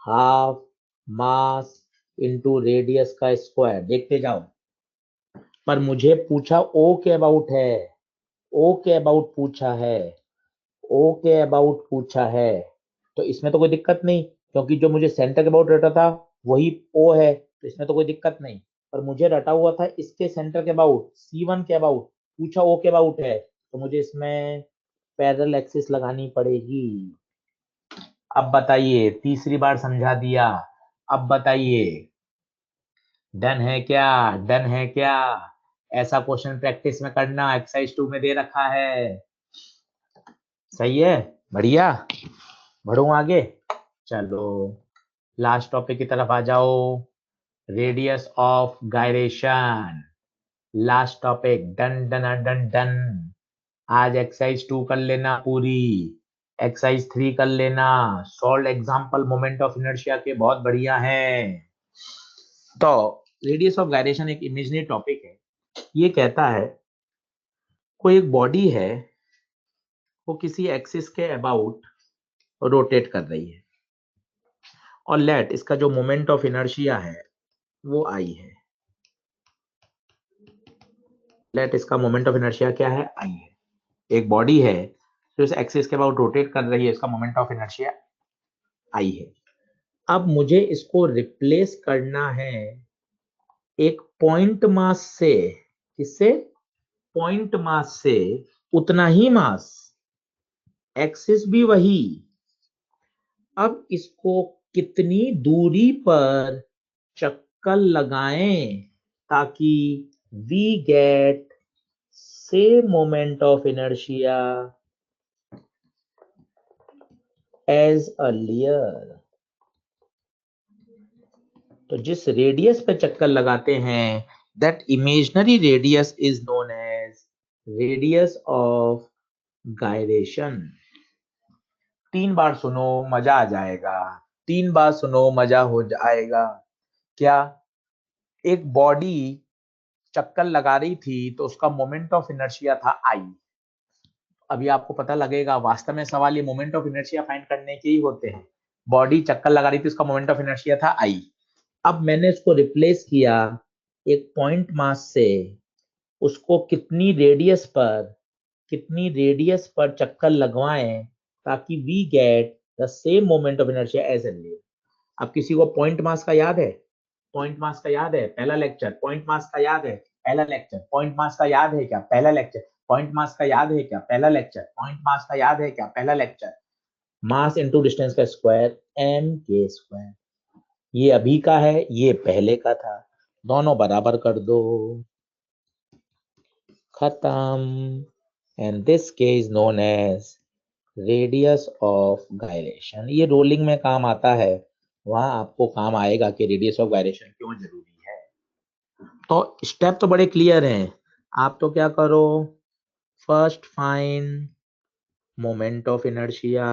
Half mass into radius का स्क्वायर, देखते जाओ। पर मुझे पूछा ओ के अबाउट है, ओ के अबाउट पूछा है, ओ के अबाउट पूछा है। तो इसमें तो कोई दिक्कत नहीं, क्योंकि जो मुझे सेंटर के अबाउट रटा था वही ओ है, तो इसमें तो कोई दिक्कत नहीं। पर मुझे रटा हुआ था इसके सेंटर के अबाउट, C1 के अबाउट, पूछा ओ के अबाउट है, तो मुझे इसमें पैरेलल एक्सिस लगानी पड़ेगी। अब बताइए, तीसरी बार समझा दिया, अब बताइए, डन है क्या? डन है क्या? ऐसा क्वेश्चन प्रैक्टिस में करना, एक्सरसाइज 2 में दे रखा है। सही है, बढ़िया। बढ़ू आगे, चलो लास्ट टॉपिक की तरफ आ जाओ, radius of gyration. Last topic, done done done done. आज एक्सरसाइज 2 कर लेना पूरी, एक्सरसाइज 3 कर लेना। Solve example moment of inertia के बहुत बढ़िया है। तो रेडियस ऑफ गायरेशन एक इमेजिनरी टॉपिक है। ये कहता है कोई एक बॉडी है, वो किसी एक्सिस के अबाउट रोटेट कर रही है, और लेट इसका जो मोमेंट ऑफ इनर्शिया है वो आई है। लेट इसका मोमेंट ऑफ इनर्शिया क्या है? आई है। एक बॉडी है जो इस एक्सिस के अबाउट रोटेट कर रही है, इसका मोमेंट ऑफ इनर्शिया आई है। अब मुझे इसको रिप्लेस करना है एक पॉइंट मास से। किससे? पॉइंट मास से। उतना ही मास, एक्सिस भी वही। अब इसको कितनी दूरी पर चक्कर लगाएं ताकि we get same moment of inertia as earlier. तो जिस रेडियस पे चक्कर लगाते हैं, that imaginary radius is known as radius of gyration. 3 बार सुनो, मजा आ जाएगा। 3 बार सुनो, मजा हो जाएगा। क्या? एक बॉडी चक्कर लगा रही थी तो उसका मोमेंट ऑफ इनर्शिया था आई। अभी आपको पता लगेगा, वास्तव में सवाल ये मोमेंट ऑफ इनर्शिया फाइंड करने के ही होते हैं। बॉडी चक्कर लगा रही थी, उसका मोमेंट ऑफ इनर्शिया था आई। अब मैंने इसको रिप्लेस किया एक पॉइंट मास से। उसको कितनी रेडियस पर चक्कर लगवाएं ताकि we get the same moment of inertia as earlier. अब किसी को पॉइंट मास का याद है? पॉइंट मास का याद है? पहला लेक्चर। पॉइंट मास का याद है? पहला लेक्चर। पॉइंट मास का याद है क्या? पहला लेक्चर। पॉइंट मास का याद है क्या? पहला लेक्चर। पॉइंट मास का याद है क्या? पहला लेक्चर। मास इंटू डिस्टेंस का स्क्वायर, एम के स्क्वायर। ये अभी का है, ये पहले का था, दोनों बराबर कर दो, खत्म। And this K is known as radius of gyration. ये रोलिंग में काम आता है, वहां आपको काम आएगा कि रेडियस ऑफ गायरेशन क्यों जरूरी है। तो स्टेप तो बड़े क्लियर हैं। आप तो क्या करो, first find moment of inertia,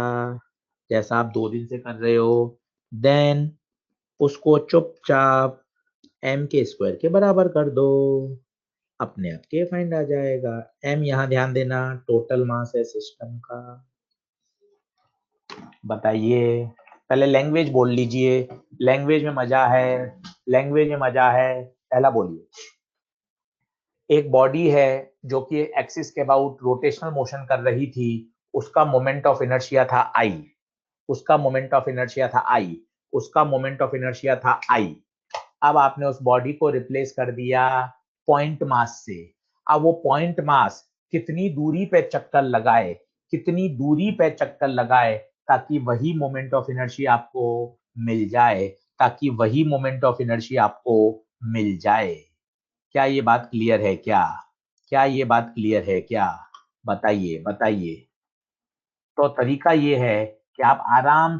जैसा आप 2 दिन से कर रहे हो। देन उसको चुपचाप एम के स्क्वायर के बराबर कर दो, अपने आप के फाइंड आ जाएगा। एम यहाँ ध्यान देना, टोटल मास है सिस्टम का। बताइए, पहले लैंग्वेज बोल लीजिए, लैंग्वेज में मजा है, लैंग्वेज में मजा है। पहला बोलिए, एक बॉडी है जो कि एक्सिस के अबाउट रोटेशनल मोशन कर रही थी, उसका मोमेंट ऑफ इनर्शिया था आई। उसका मोमेंट ऑफ इनर्शिया था आई। उसका मोमेंट ऑफ इनर्शिया था आई। अब आपने उस बॉडी को रिप्लेस कर दिया पॉइंट मास से। अब वो पॉइंट मास कितनी दूरी पे चक्कर लगाए, कितनी दूरी पे चक्कर लगाए ताकि वही मोमेंट ऑफ इनर्शिया आपको मिल जाए, ताकि वही मोमेंट ऑफ इनर्शिया आपको मिल जाए। क्या ये बात क्लियर है क्या? क्या ये बात क्लियर है क्या? बताइए बताइए। तो तरीका ये है कि आप आराम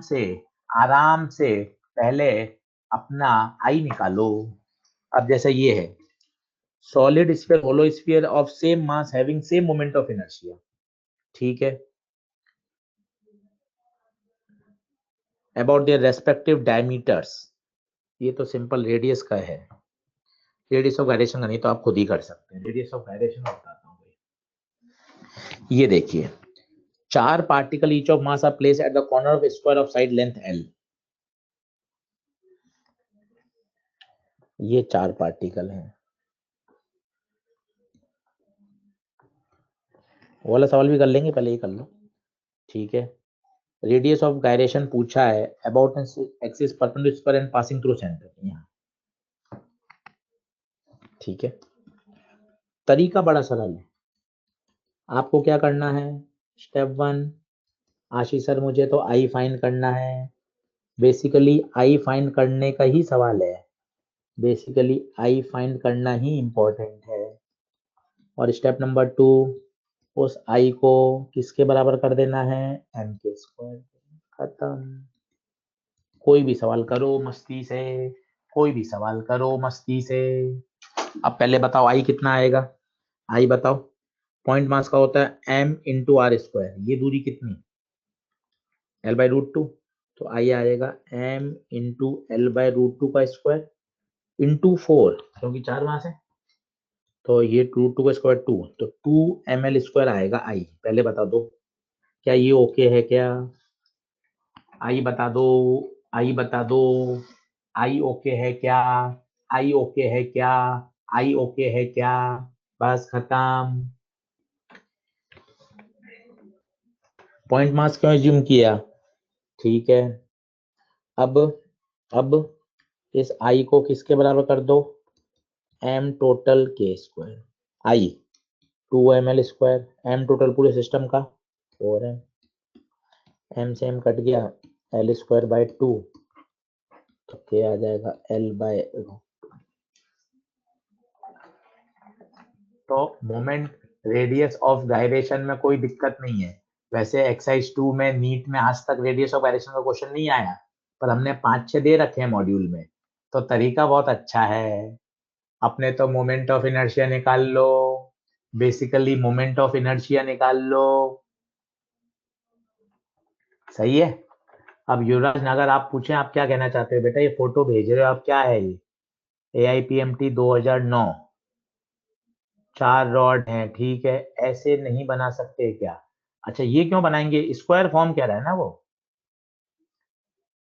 से पहले अपना आई निकालो। अब जैसे ये है, solid sphere hollow sphere of same mass having same moment of inertia. ठीक है, अबाउट देयर रेस्पेक्टिव डायमीटर्स। ये तो सिंपल रेडियस का है। रेडियस ऑफ गायरेशन का नहीं तो आप खुद ही कर सकते हैं। रेडियस ऑफ गायरेशन बताता हूँ। ये देखिए, 4 particle each of mass are place at the corner of square of side length L। ये 4 पार्टिकल हैं। वो वाला सवाल भी कर लेंगे, पहले ये कर लो। ठीक है, रेडियस ऑफ गायरेशन पूछा है about axis perpendicular and passing through centre यहाँ। ठीक है, तरीका बड़ा सरल है। आपको क्या करना है, स्टेप 1, आशीष सर मुझे तो आई फाइंड करना है। बेसिकली आई फाइंड करने का ही सवाल है, बेसिकली आई फाइंड करना ही इंपॉर्टेंट है। और स्टेप नंबर 2, उस आई को किसके बराबर कर देना है, एम के स्क्वायर। खत्म। कोई भी सवाल करो मस्ती से, कोई भी सवाल करो मस्ती से। अब पहले बताओ आई कितना आएगा, आई बताओ। पॉइंट मास का होता है m इंटू आर स्क्वायर, ये दूरी कितनी, L/√2। तो आई आएगा m इंटू L/√2 का स्क्वायर इंटू 4, क्योंकि 4 मास है तो ये √2 का स्क्वायर 2, तो 2 ml स्क्वायर आएगा आई। पहले बता दो क्या ये ओके है क्या, आई बता दो, आई बता दो, आई ओके है क्या, आई ओके है क्या, आई ओके है क्या। बस खत्म। पॉइंट मास क्यों एज्यूम किया, ठीक है। अब इस आई को किसके बराबर कर दो, m टोटल के स्क्वायर, आई 2 ml स्क्वायर, m टोटल पूरे सिस्टम का 4m, m से m कट गया, L स्क्वायर बाय 2, तो के आ जाएगा L/√2। तो मोमेंट रेडियस ऑफ गायरेशन में कोई दिक्कत नहीं है। वैसे एक्सरसाइज 2 में नीट में आज तक रेडियस ऑफ गायरेशन का क्वेश्चन नहीं आया, पर हमने 5-6 दे रखे हैं मॉड्यूल में, तो तरीका बहुत अच्छा है। अपने तो मोमेंट ऑफ इनर्शिया निकाल लो, बेसिकली मोमेंट ऑफ इनर्शिया निकाल लो। सही है। अब युवराज अगर आप पूछें आप क्या कहना चाहते हो, बेटा ये फोटो भेज रहे हो आप, क्या है ये, AIPMT 2009, 4 रॉड हैं, ठीक है, ऐसे नहीं बना सकते क्या। अच्छा ये क्यों बनाएंगे, स्क्वायर फॉर्म कह रहा है ना वो,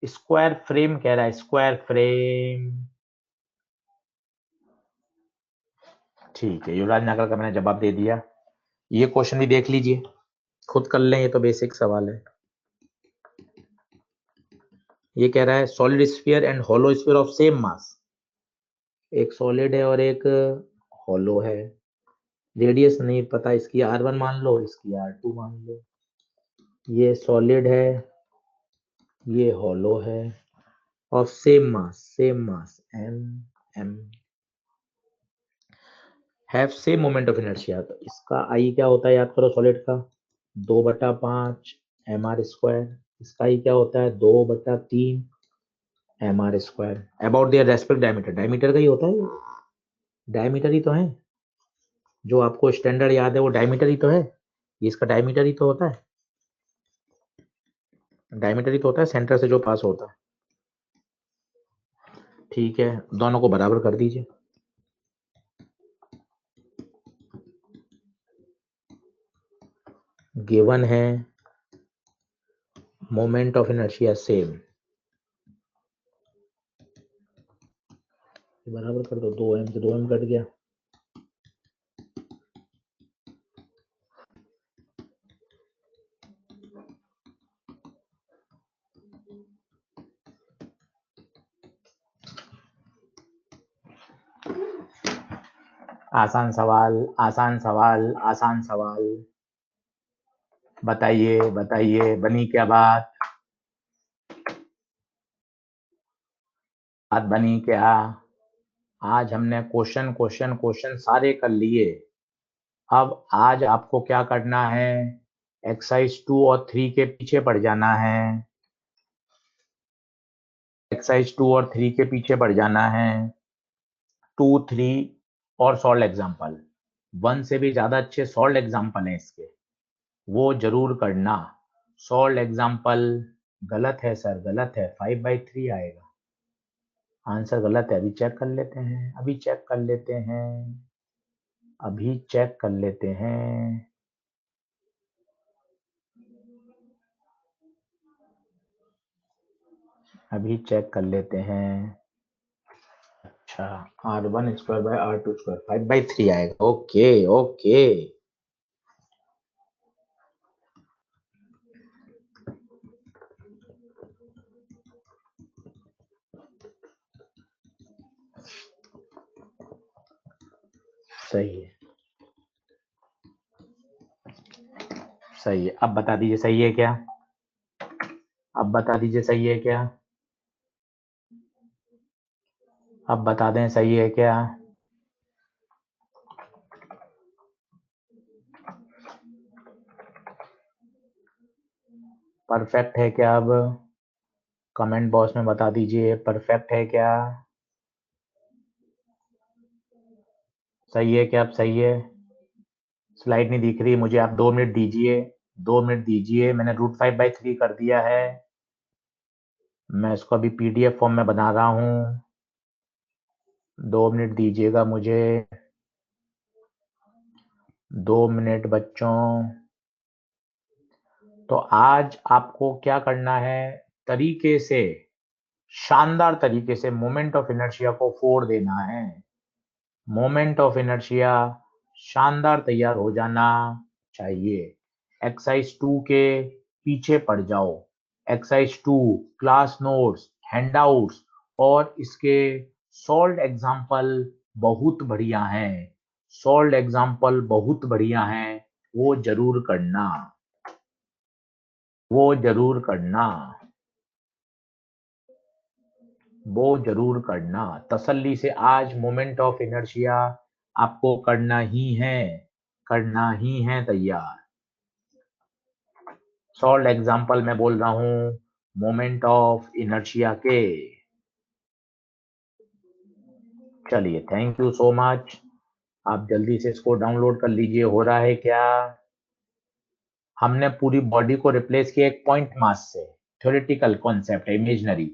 स्क्वायर फ्रेम कह रहा है, स्क्वायर फ्रेम। ठीक है युवराज नगर का मैंने जवाब दे दिया। ये क्वेश्चन भी देख लीजिए, खुद कर लें, ये तो बेसिक सवाल है। ये कह रहा है solid sphere and hollow sphere of same मास, एक सॉलिड है और एक हॉलो है, रेडियस नहीं पता, इसकी R1 मान लो, इसकी R2 मान लो। ये सॉलिड है, ये हॉलो है, और same mass m have same moment of inertia. तो इसका आई क्या होता है, याद करो सॉलिड का 2/5 mr स्क्वायर, इसका आई क्या होता है 2/3 mr square. About their respect diameter, diameter का ही होता है, डायमीटर ही तो है, जो आपको स्टैंडर्ड याद है वो डायमीटर ही तो है, ये इसका डायमीटर ही तो होता है, डायमीटर ही तो होता है सेंटर से जो पास होता है। ठीक है, दोनों को बराबर कर दीजिए। गिवन है मोमेंट ऑफ इनर्शिया सेम, बराबर कर दो, 2m से 2m कट गया, आसान सवाल, आसान सवाल, आसान सवाल। बताइए बताइए, बनी क्या बात, बात बनी क्या। आज हमने क्वेश्चन क्वेश्चन क्वेश्चन सारे कर लिए। अब आज आपको क्या करना है, एक्सरसाइज 2 और 3 के पीछे पड़ जाना है, एक्सरसाइज 2 और 3 के पीछे पड़ जाना है। 2, 3 और सॉल्व एग्जाम्पल, 1 से भी ज्यादा अच्छे सॉल्व एग्जाम्पल हैं इसके, वो जरूर करना। सॉल्व एग्जाम्पल गलत है सर, गलत है, 5/3 आएगा। आंसर गलत है, अभी चेक कर लेते हैं, अभी चेक कर लेते हैं, अभी चेक कर लेते हैं। अभी चेक कर लेते हैं। अच्छा, R1²/R2², 5/3 आएगा। ओके ओके, सही है, सही है। अब बता दीजिए सही है क्या? अब बता दीजिए सही है क्या? अब बता दें सही है क्या? परफेक्ट है क्या? अब कमेंट बॉक्स में बता दीजिए, परफेक्ट है क्या? सही है क्या? अब सही है? स्लाइड नहीं दिख रही मुझे, आप 2 मिनट दीजिए, 2 मिनट दीजिए। मैंने √5/3 कर दिया है। मैं इसको अभी PDF फॉर्म में बना रहा हूँ। 2 मिनट दीजिएगा मुझे, 2 मिनट बच्चों। तो आज आपको क्या करना है, तरीके से, शानदार तरीके से मोमेंट ऑफ इनर्शिया को फोड़ देना है। मोमेंट ऑफ इनर्शिया शानदार तैयार हो जाना चाहिए। एक्सरसाइज 2 के पीछे पड़ जाओ। एक्सरसाइज 2 क्लास नोट्स, हैंडआउट्स और इसके सॉल्व एग्जाम्पल बहुत बढ़िया हैं। सॉल्व एग्जाम्पल बहुत बढ़िया हैं, वो जरूर करना, वो जरूर करना, वो जरूर करना। तसल्ली से आज मोमेंट ऑफ इनर्शिया आपको करना ही है, करना ही है तैयार। सॉल्व एग्जाम्पल मैं बोल रहा हूं मोमेंट ऑफ इनर्शिया के। चलिए, थैंक यू सो मच। आप जल्दी से इसको डाउनलोड कर लीजिए। हो रहा है क्या? हमने पूरी बॉडी को रिप्लेस किया एक पॉइंट मास से। थ्योरेटिकल कॉन्सेप्ट है, इमेजिनरी।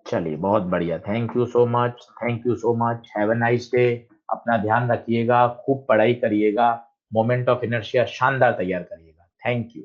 चलिए, बहुत बढ़िया, thank you so much, thank you so much. Have a nice day. अपना ध्यान रखिएगा, खूब पढ़ाई करिएगा, मोमेंट ऑफ इनर्शिया शानदार तैयार करिएगा। Thank you.